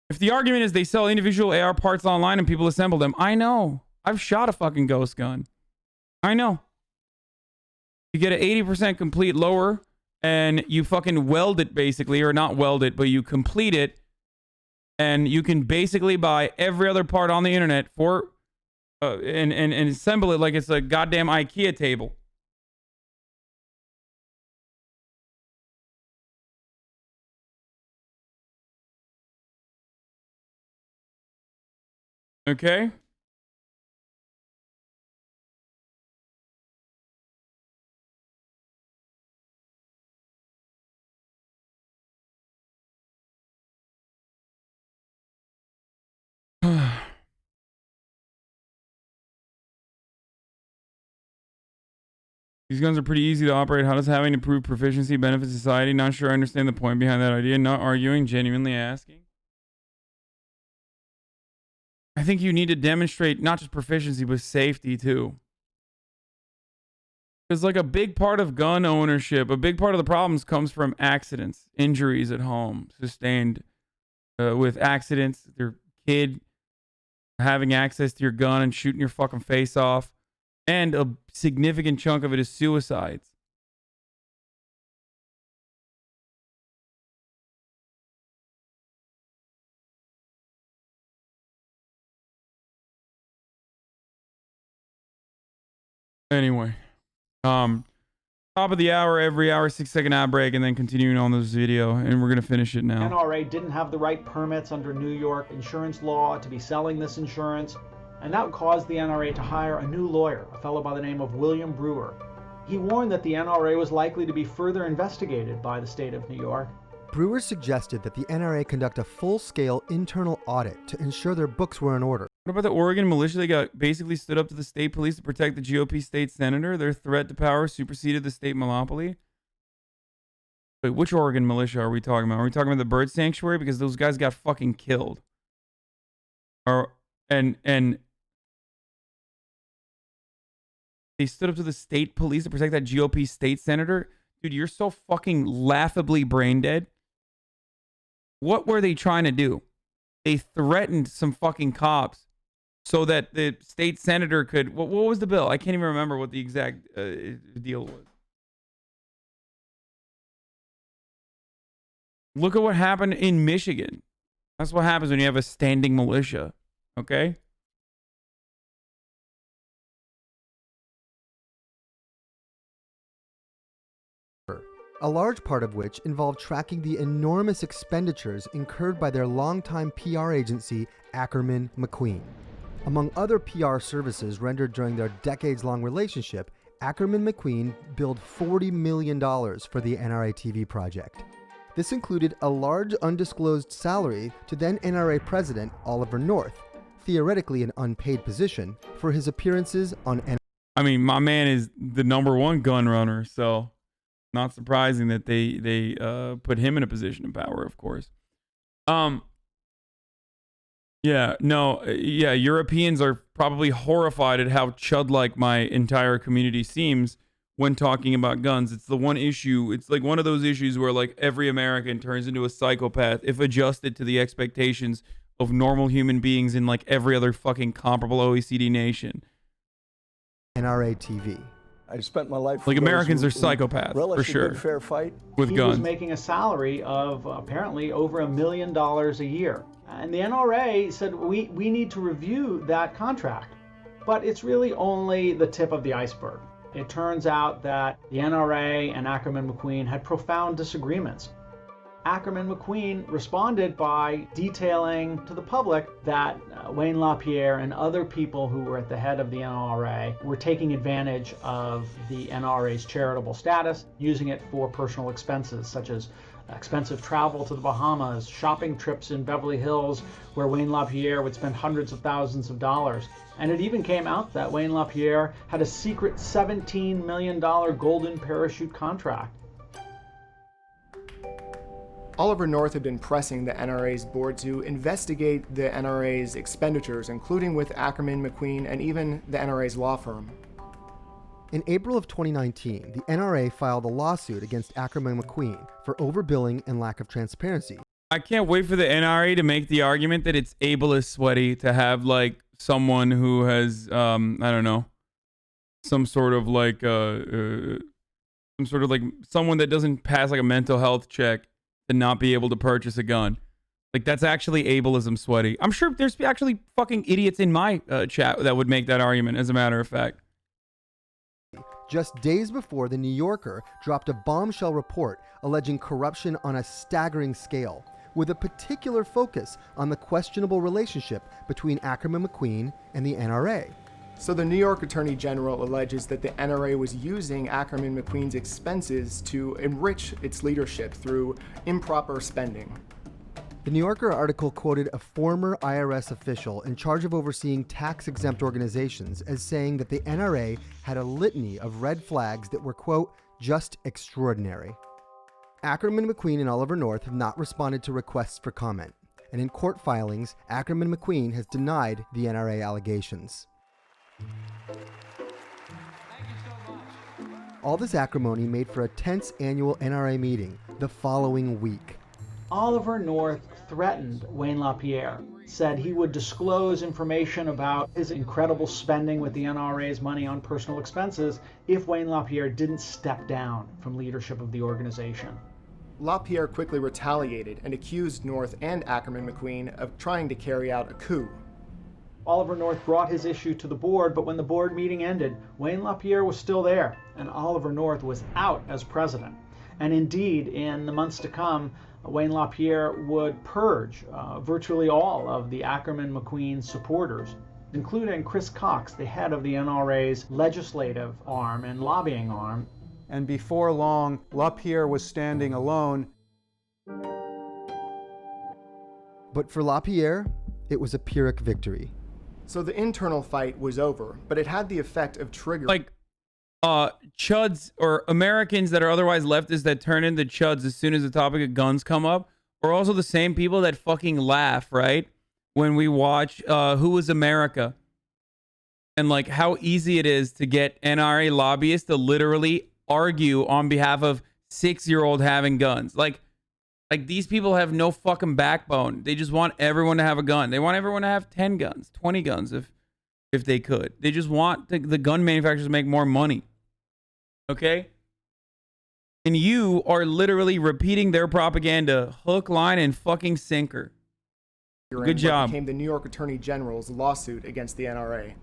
If the argument is they sell individual AR parts online and people assemble them, I know. I've shot a fucking ghost gun. I know. You get an 80% complete lower and you fucking weld it basically, or not weld it, but you complete it, and you can basically buy every other part on the internet for and assemble it like it's a goddamn IKEA table. Okay? These guns are pretty easy to operate. How does having to prove proficiency benefit society? Not sure I understand the point behind that idea. Not arguing, genuinely asking. I think you need to demonstrate not just proficiency, but safety too. Because like a big part of gun ownership, a big part of the problems comes from accidents, injuries at home, sustained with accidents, your kid having access to your gun and shooting your fucking face off. And a significant chunk of it is suicides. Anyway, top of the hour, every hour, 6-second ad break, and then continuing on this video, and we're gonna finish it now. NRA didn't have the right permits under New York insurance law to be selling this insurance, and that caused the NRA to hire a new lawyer, a fellow by the name of William Brewer. He warned that the NRA was likely to be further investigated by the state of New York. Brewer suggested that the NRA conduct a full-scale internal audit to ensure their books were in order. What about the Oregon militia that got basically stood up to the state police to protect the GOP state senator? Their threat to power superseded the state monopoly. Wait, which Oregon militia are we talking about? Are we talking about the bird sanctuary? Because those guys got fucking killed. And they stood up to the state police to protect that GOP state senator? Dude, you're so fucking laughably brain dead. What were they trying to do? They threatened some fucking cops so that the state senator could... What was the bill? I can't even remember what the exact deal was. Look at what happened in Michigan. That's what happens when you have a standing militia. Okay? A large part of which involved tracking the enormous expenditures incurred by their longtime PR agency, Ackerman McQueen. Among other PR services rendered during their decades-long relationship, Ackerman McQueen billed $40 million for the NRA TV project. This included a large undisclosed salary to then NRA president Oliver North, theoretically an unpaid position, for his appearances on NRA. I mean, my man is the #1 gun runner, so... Not surprising that they put him in a position of power, of course. Yeah, no, yeah, Europeans are probably horrified at how chud-like my entire community seems when talking about guns. It's the one issue, it's like one of those issues where like every American turns into a psychopath if adjusted to the expectations of normal human beings in like every other fucking comparable OECD nation. NRA TV. I spent my life like Americans are psychopaths for sure. Good, fair fight with he guns. was making a salary of apparently over $1 million a year. And the NRA said, we need to review that contract. But it's really only the tip of the iceberg. It turns out that the NRA and Ackerman McQueen had profound disagreements. Ackerman McQueen responded by detailing to the public that Wayne LaPierre and other people who were at the head of the NRA were taking advantage of the NRA's charitable status, using it for personal expenses, such as expensive travel to the Bahamas, shopping trips in Beverly Hills, where Wayne LaPierre would spend hundreds of thousands of dollars. And it even came out that Wayne LaPierre had a secret $17 million golden parachute contract. Oliver North had been pressing the NRA's board to investigate the NRA's expenditures, including with Ackerman, McQueen, and even the NRA's law firm. In April of 2019, the NRA filed a lawsuit against Ackerman McQueen for overbilling and lack of transparency. I can't wait for the NRA to make the argument that it's ableist sweaty to have like someone who has, I don't know, some sort of like someone that doesn't pass like a mental health check to not be able to purchase a gun. Like that's actually ableism sweaty. I'm sure there's actually fucking idiots in my chat that would make that argument, as a matter of fact. Just days before, the New Yorker dropped a bombshell report alleging corruption on a staggering scale, with a particular focus on the questionable relationship between Ackerman McQueen and the NRA. So the New York Attorney General alleges that the NRA was using Ackerman McQueen's expenses to enrich its leadership through improper spending. The New Yorker article quoted a former IRS official in charge of overseeing tax-exempt organizations as saying that the NRA had a litany of red flags that were, quote, just extraordinary. Ackerman McQueen and Oliver North have not responded to requests for comment, and in court filings, Ackerman McQueen has denied the NRA allegations. All this acrimony made for a tense annual NRA meeting the following week. Oliver North threatened Wayne LaPierre, said he would disclose information about his incredible spending with the NRA's money on personal expenses if Wayne LaPierre didn't step down from leadership of the organization. LaPierre quickly retaliated and accused North and Ackerman McQueen of trying to carry out a coup. Oliver North brought his issue to the board, but when the board meeting ended, Wayne LaPierre was still there, and Oliver North was out as president. And indeed, in the months to come, Wayne LaPierre would purge virtually all of the Ackerman McQueen supporters, including Chris Cox, the head of the NRA's legislative arm and lobbying arm. And before long, LaPierre was standing alone. But for LaPierre, it was a Pyrrhic victory. So the internal fight was over, but it had the effect of triggering... Like, chuds or Americans that are otherwise leftists that turn into chuds as soon as the topic of guns come up are also the same people that fucking laugh, right? When we watch Who Was America and like how easy it is to get NRA lobbyists to literally argue on behalf of 6-year-old having guns. Like these people have no fucking backbone. They just want everyone to have a gun. They want everyone to have 10 guns, 20 guns if they could. They just want the gun manufacturers to make more money. Okay? And you are literally repeating their propaganda hook, line, and fucking sinker. Good job. Became the New York Attorney General's lawsuit against the NRA.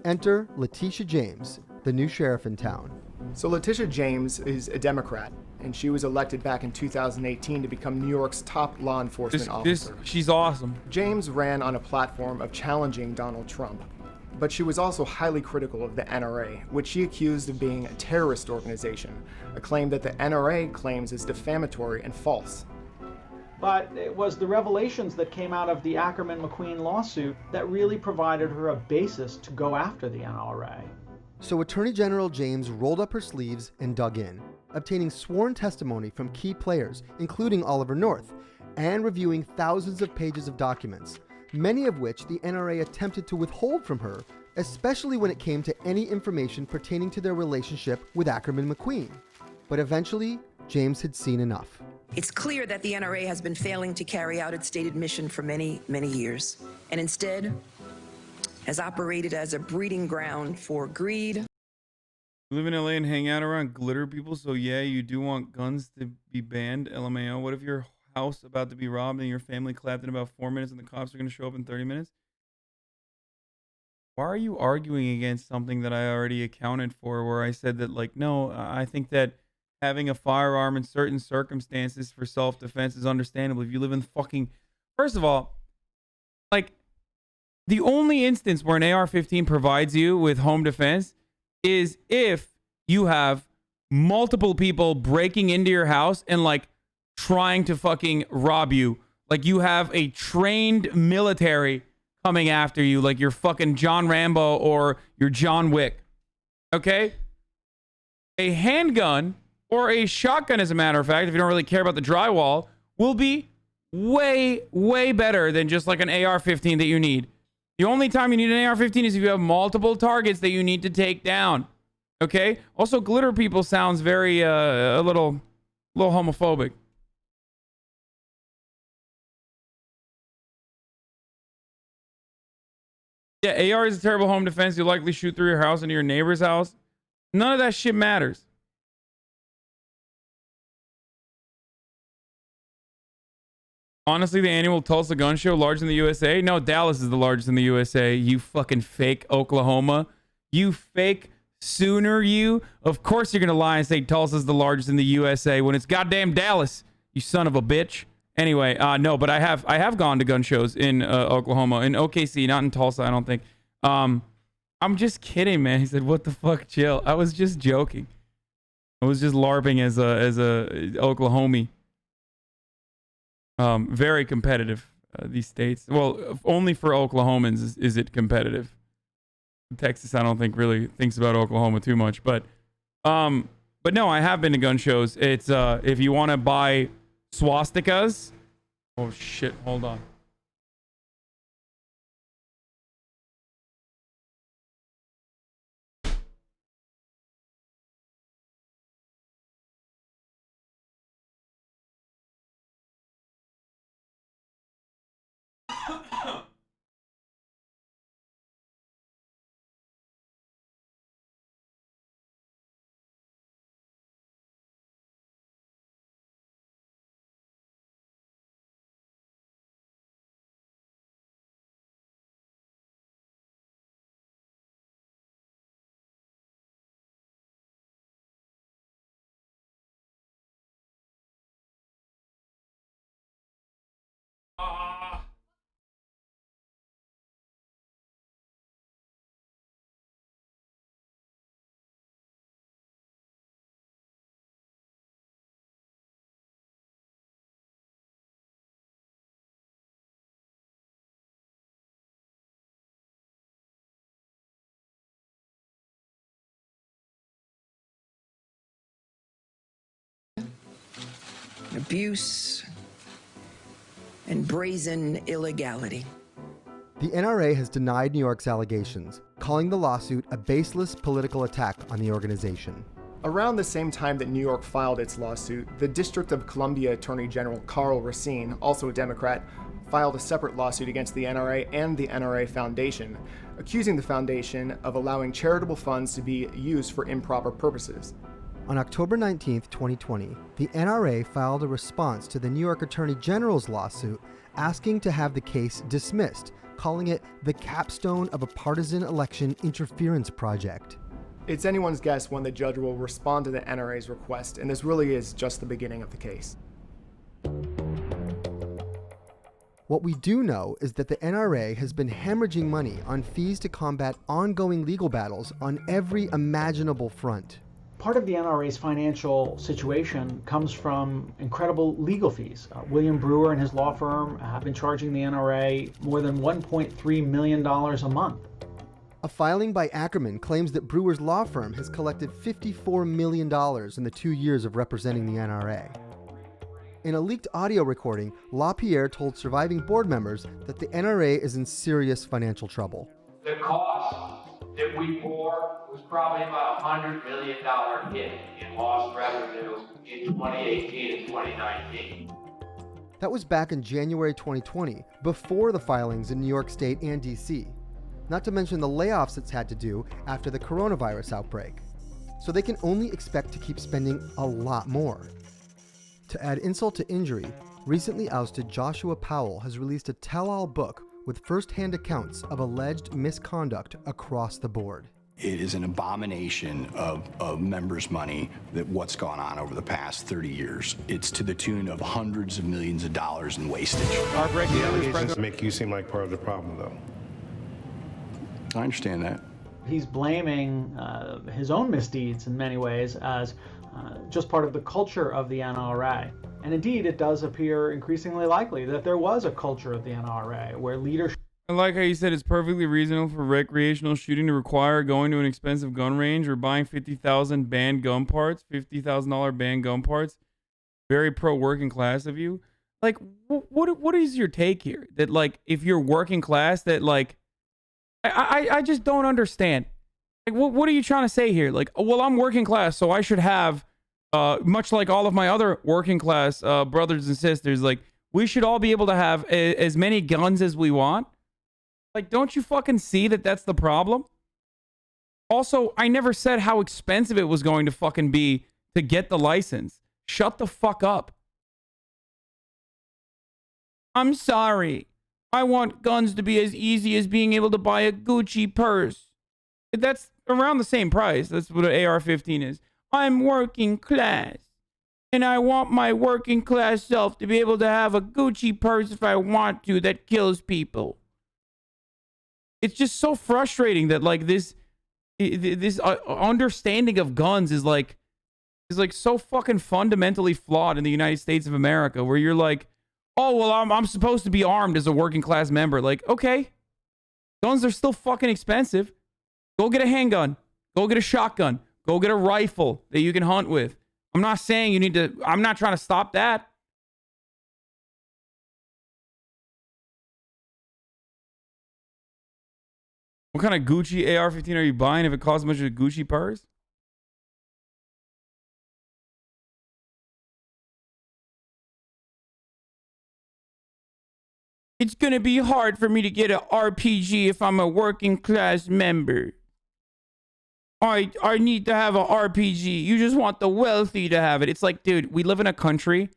Enter Letitia James, the new sheriff in town. So Letitia James is a Democrat, and she was elected back in 2018 to become New York's top law enforcement officer. She's awesome. James ran on a platform of challenging Donald Trump, but she was also highly critical of the NRA, which she accused of being a terrorist organization, a claim that the NRA claims is defamatory and false. But it was the revelations that came out of the Ackerman McQueen lawsuit that really provided her a basis to go after the NRA. So Attorney General James rolled up her sleeves and dug in, obtaining sworn testimony from key players, including Oliver North, and reviewing thousands of pages of documents, many of which the NRA attempted to withhold from her, especially when it came to any information pertaining to their relationship with Ackerman McQueen. But eventually, James had seen enough. It's clear that the NRA has been failing to carry out its stated mission for many, many years, and instead has operated as a breeding ground for greed. You live in LA and hang out around glitter people, so yeah, you do want guns to be banned, LMAO. What if your house about to be robbed and your family clapped in about 4 minutes and the cops are going to show up in 30 minutes? Why are you arguing against something that I already accounted for, where I said that, like, no, I think that having a firearm in certain circumstances for self-defense is understandable. If you live in fucking... First of all, like, the only instance where an AR-15 provides you with home defense is if you have multiple people breaking into your house and, like, trying to fucking rob you. Like, you have a trained military coming after you, like you're fucking John Rambo or you're John Wick. Okay? A handgun or a shotgun, as a matter of fact, if you don't really care about the drywall, will be way, way better than just like an AR-15 that you need. The only time you need an AR-15 is if you have multiple targets that you need to take down. Okay? Also, glitter people sounds very, a little homophobic. Yeah, AR is a terrible home defense. You'll likely shoot through your house into your neighbor's house. None of that shit matters. Honestly, the annual Tulsa gun show, largest in the USA? No, Dallas is the largest in the USA. You fucking fake Oklahoma. You fake Sooner, you. Of course you're going to lie and say Tulsa's the largest in the USA when it's goddamn Dallas, you son of a bitch. Anyway, no, but I have gone to gun shows in Oklahoma, in OKC, not in Tulsa, I don't think. I'm just kidding, man. He said, "What the fuck, chill." I was just joking. I was just LARPing as a Oklahomie. Very competitive, these states. Well, only for Oklahomans is it competitive. Texas, I don't think really thinks about Oklahoma too much, but no, I have been to gun shows. It's if you want to buy swastikas. Oh shit, hold on. Abuse and brazen illegality. The NRA has denied New York's allegations, calling the lawsuit a baseless political attack on the organization. Around the same time that New York filed its lawsuit, the District of Columbia Attorney General Carl Racine, also a Democrat, filed a separate lawsuit against the NRA and the NRA Foundation, accusing the foundation of allowing charitable funds to be used for improper purposes. On October 19, 2020, the NRA filed a response to the New York Attorney General's lawsuit asking to have the case dismissed, calling it the capstone of a partisan election interference project. It's anyone's guess when the judge will respond to the NRA's request, and this really is just the beginning of the case. What we do know is that the NRA has been hemorrhaging money on fees to combat ongoing legal battles on every imaginable front. Part of the NRA's financial situation comes from incredible legal fees. William Brewer and his law firm have been charging the NRA more than $1.3 million a month. A filing by Ackerman claims that Brewer's law firm has collected $54 million in the 2 years of representing the NRA. In a leaked audio recording, LaPierre told surviving board members that the NRA is in serious financial trouble. The cost that we bore was probably about a $100 million hit in lost revenue in 2018 and 2019. That was back in January 2020, before the filings in New York State and DC. Not to mention the layoffs it's had to do after the coronavirus outbreak. So they can only expect to keep spending a lot more. To add insult to injury, recently ousted Joshua Powell has released a tell-all book with first-hand accounts of alleged misconduct across the board. It is an abomination of members' money that what's gone on over the past 30 years. It's to the tune of hundreds of millions of dollars in wastage. Our breaking allegations make you seem like part of the problem, though. I understand that. He's blaming his own misdeeds in many ways as just part of the culture of the NRA. And indeed, it does appear increasingly likely that there was a culture of the NRA where leadership... I like how you said it's perfectly reasonable for recreational shooting to require going to an expensive gun range or buying 50,000 banned gun parts, $50,000 banned gun parts. Very pro-working class of you. Like, what is your take here? That, like, if you're working class, that, like... I just don't understand. Like, what are you trying to say here? Like, well, I'm working class, so I should have, much like all of my other working class brothers and sisters, like, we should all be able to have as many guns as we want. Like, don't you fucking see that that's the problem? Also, I never said how expensive it was going to fucking be to get the license. Shut the fuck up. I'm sorry. I want guns to be as easy as being able to buy a Gucci purse. That's around the same price. That's what an AR-15 is. I'm working class. And I want my working class self to be able to have a Gucci purse if I want to that kills people. It's just so frustrating that, like, this understanding of guns is like so fucking fundamentally flawed in the United States of America, where you're like, oh, well, I'm supposed to be armed as a working class member. Like, okay. Guns are still fucking expensive. Go get a handgun. Go get a shotgun. Go get a rifle that you can hunt with. I'm not saying you need to... I'm not trying to stop that. What kind of Gucci AR-15 are you buying if it costs as much as a Gucci purse? It's going to be hard for me to get an RPG if I'm a working class member. I need to have an RPG. You just want the wealthy to have it. It's like, dude, we live in a country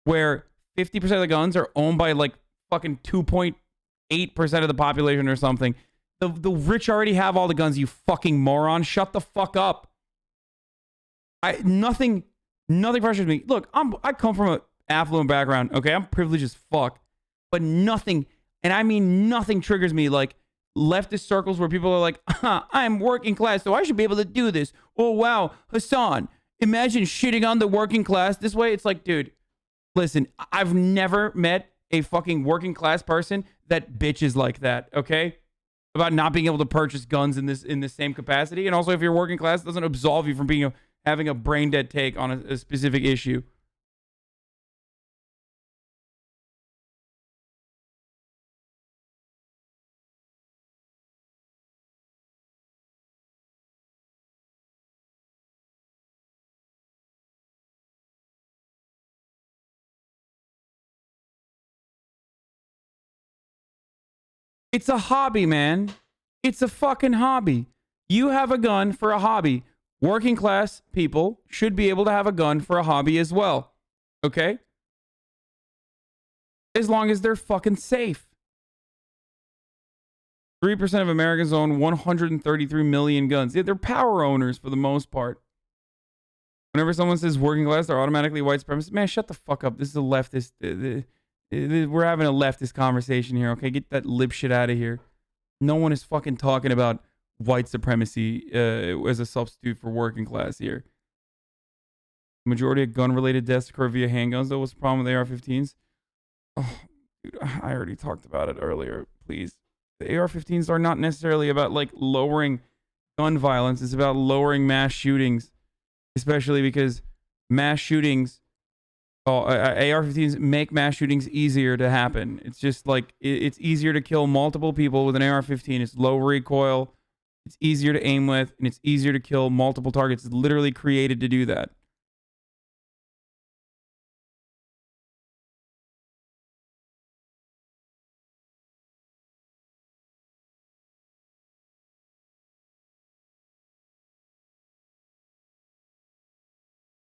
where 50% of the guns are owned by like fucking 2.8% of the population or something. The rich already have all the guns, you fucking moron. Shut the fuck up. Nothing frustrates me. Look, I come from an affluent background. Okay, I'm privileged as fuck. But nothing, and I mean nothing, triggers me like leftist circles where people are like, I'm working class, so I should be able to do this. Oh, wow, Hasan, imagine shitting on the working class this way. It's like, dude, listen, I've never met a fucking working class person that bitches like that, okay? About not being able to purchase guns in this same capacity. And also, if you're working class, it doesn't absolve you from having a brain dead take on a specific issue. It's a hobby, man. It's a fucking hobby. You have a gun for a hobby. Working class people should be able to have a gun for a hobby as well. Okay? As long as they're fucking safe. 3% of Americans own 133 million guns. Yeah, they're power owners for the most part. Whenever someone says working class, they're automatically white supremacists. Man, shut the fuck up. This is a leftist... We're having a leftist conversation here, okay? Get that lip shit out of here. No one is fucking talking about white supremacy as a substitute for working class here. Majority of gun-related deaths occur via handguns, though. What's the problem with AR-15s? Oh, dude, I already talked about it earlier. Please. The AR-15s are not necessarily about, like, lowering gun violence. It's about lowering mass shootings, especially because mass shootings AR-15s make mass shootings easier to happen. It's just like it's easier to kill multiple people with an AR-15. It's low recoil. It's easier to aim with, and it's easier to kill multiple targets. It's literally created to do that.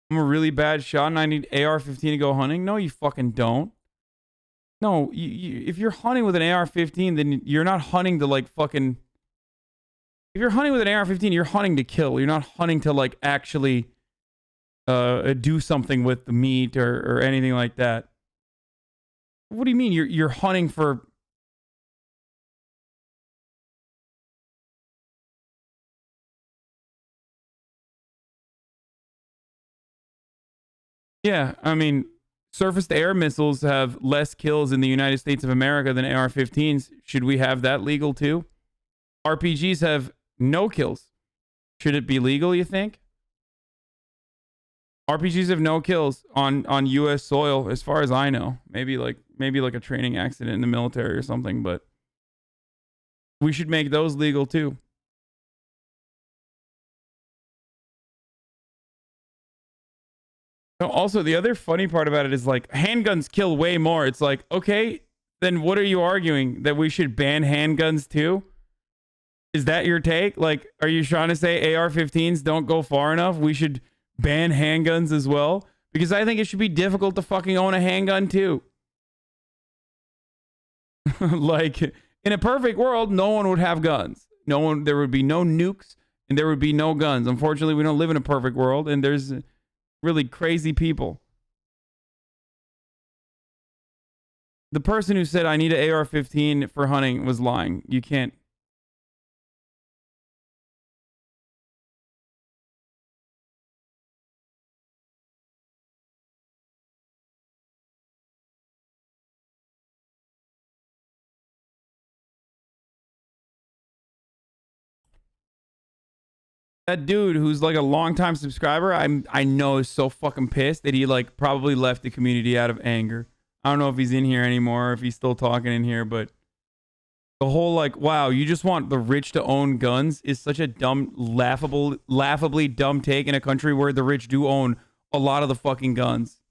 I'm a really bad shot and I need AR-15 to go hunting. No, you fucking don't. No, if you're hunting with an AR-15, then you're not hunting to like fucking... If you're hunting with an AR-15, you're hunting to kill. You're not hunting to like actually do something with the meat or anything like that. What do you mean? You're hunting for... Yeah, I mean, surface-to-air missiles have less kills in the United States of America than AR-15s. Should we have that legal too? RPGs have no kills. Should it be legal, you think? RPGs have no kills on U.S. soil, as far as I know. Maybe like a training accident in the military or something, but we should make those legal too. Also, the other funny part about it is like handguns kill way more. It's like, okay, then what are you arguing? That we should ban handguns too? Is that your take? Like, are you trying to say AR-15s don't go far enough? We should ban handguns as well? Because I think it should be difficult to fucking own a handgun too. Like, in a perfect world, no one would have guns. There would be no nukes and there would be no guns. Unfortunately, we don't live in a perfect world and there's really crazy people. The person who said I need an AR-15 for hunting was lying. You can't. That dude who's like a longtime subscriber, I know is so fucking pissed that he like probably left the community out of anger. I don't know if he's in here anymore, or if he's still talking in here, but the whole like, wow, you just want the rich to own guns is such a dumb, laughably dumb take in a country where the rich do own a lot of the fucking guns.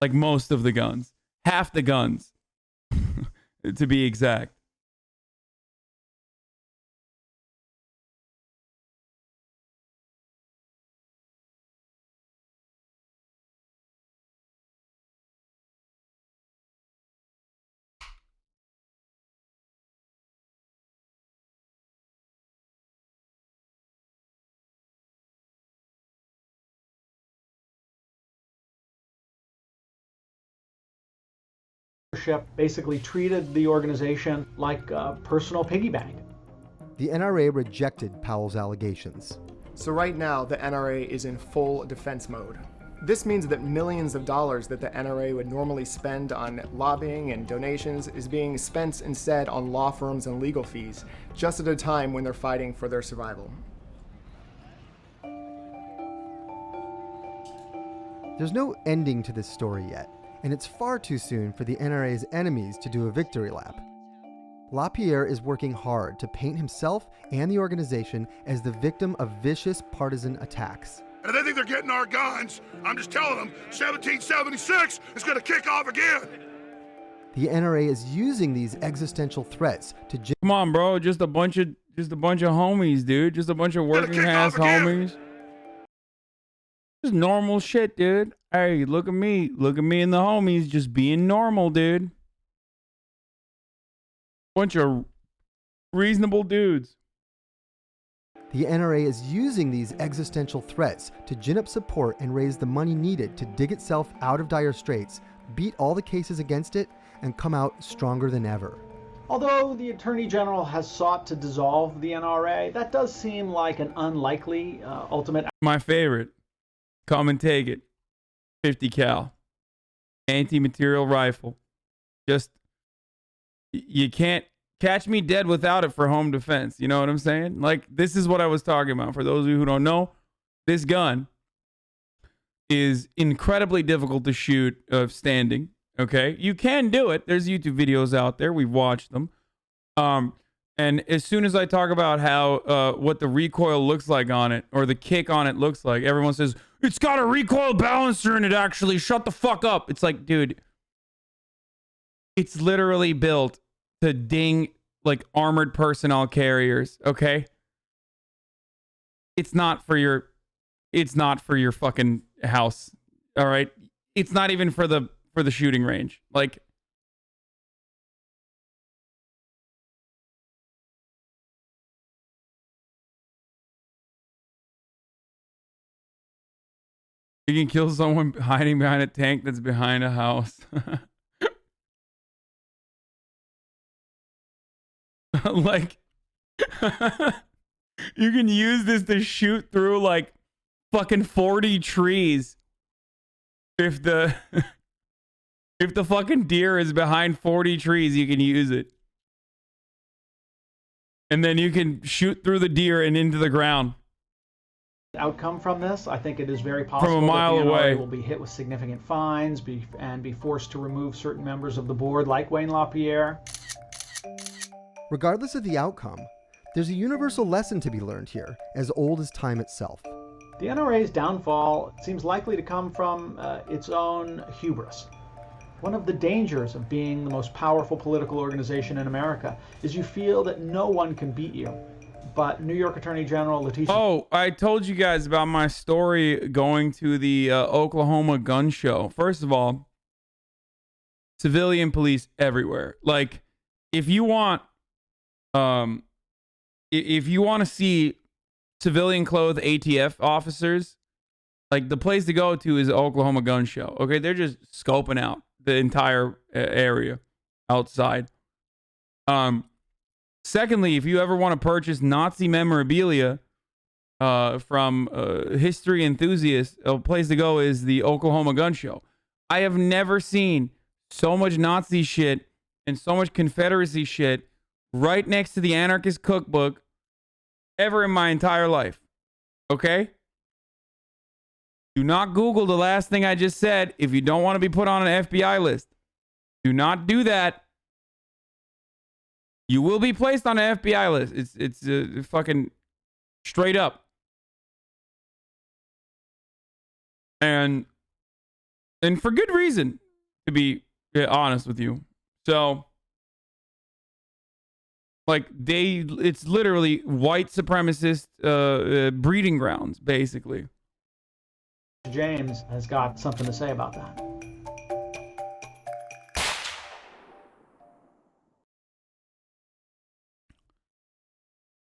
Like most of the guns. Half the guns. To be exact. Basically treated the organization like a personal piggy bank. The NRA rejected Powell's allegations. So right now, the NRA is in full defense mode. This means that millions of dollars that the NRA would normally spend on lobbying and donations is being spent instead on law firms and legal fees, just at a time when they're fighting for their survival. There's no ending to this story yet, and it's far too soon for the NRA's enemies to do a victory lap. LaPierre is working hard to paint himself and the organization as the victim of vicious partisan attacks. And if they think they're getting our guns, I'm just telling them 1776 is going to kick off again. The NRA is using these existential threats to... Come on, bro. Just a bunch of homies, dude. Just a bunch of working ass homies. Just normal shit, dude. Hey, look at me. Look at me and the homies just being normal, dude. Bunch of reasonable dudes. The NRA is using these existential threats to gin up support and raise the money needed to dig itself out of dire straits, beat all the cases against it, and come out stronger than ever. Although the Attorney General has sought to dissolve the NRA, that does seem like an unlikely ultimate... My favorite. Come and take it. 50 cal. Anti-material rifle. Just, you can't catch me dead without it for home defense. You know what I'm saying? Like, this is what I was talking about. For those of you who don't know, this gun is incredibly difficult to shoot standing. Okay, you can do it. There's YouTube videos out there. We've watched them. And as soon as I talk about how what the recoil looks like on it, or the kick on it looks like, everyone says it's got a recoil balancer in it. Actually, shut the fuck up. It's like, dude, it's literally built to ding like armored personnel carriers. Okay, it's not for your fucking house. All right, it's not even for the shooting range. Like, you can kill someone hiding behind a tank that's behind a house. Like, you can use this to shoot through like fucking 40 trees if the if the fucking deer is behind 40 trees. You can use it, and then you can shoot through the deer and into the ground. Outcome from this, I think it is very possible From a mile that the NRA away. will be hit with significant fines and be forced to remove certain members of the board, like Wayne LaPierre. Regardless of the outcome, there's a universal lesson to be learned here, as old as time itself. The NRA's downfall seems likely to come from its own hubris. One of the dangers of being the most powerful political organization in America is you feel that no one can beat you. But New York Attorney General Letitia... Oh, I told you guys about my story going to the Oklahoma gun show. First of all, civilian police everywhere. Like, if you want to see civilian clothed ATF officers, like, the place to go to is the Oklahoma gun show. Okay, they're just scoping out the entire area outside. Secondly, if you ever want to purchase Nazi memorabilia from history enthusiasts, a place to go is the Oklahoma gun show. I have never seen so much Nazi shit and so much Confederacy shit right next to the anarchist cookbook ever in my entire life. Okay? Do not Google the last thing I just said if you don't want to be put on an FBI list. Do not do that. You will be placed on an FBI list. It's fucking straight up. And for good reason, to be honest with you. So, like, it's literally white supremacist breeding grounds, basically. James has got something to say about that.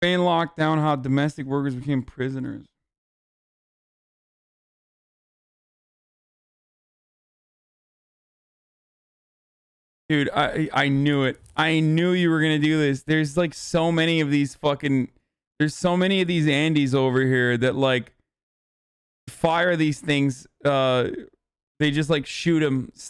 Spain locked down how domestic workers became prisoners. Dude, I knew it. I knew you were gonna do this. There's like so many of these there's so many of these Andes over here that like fire these things. They just like shoot them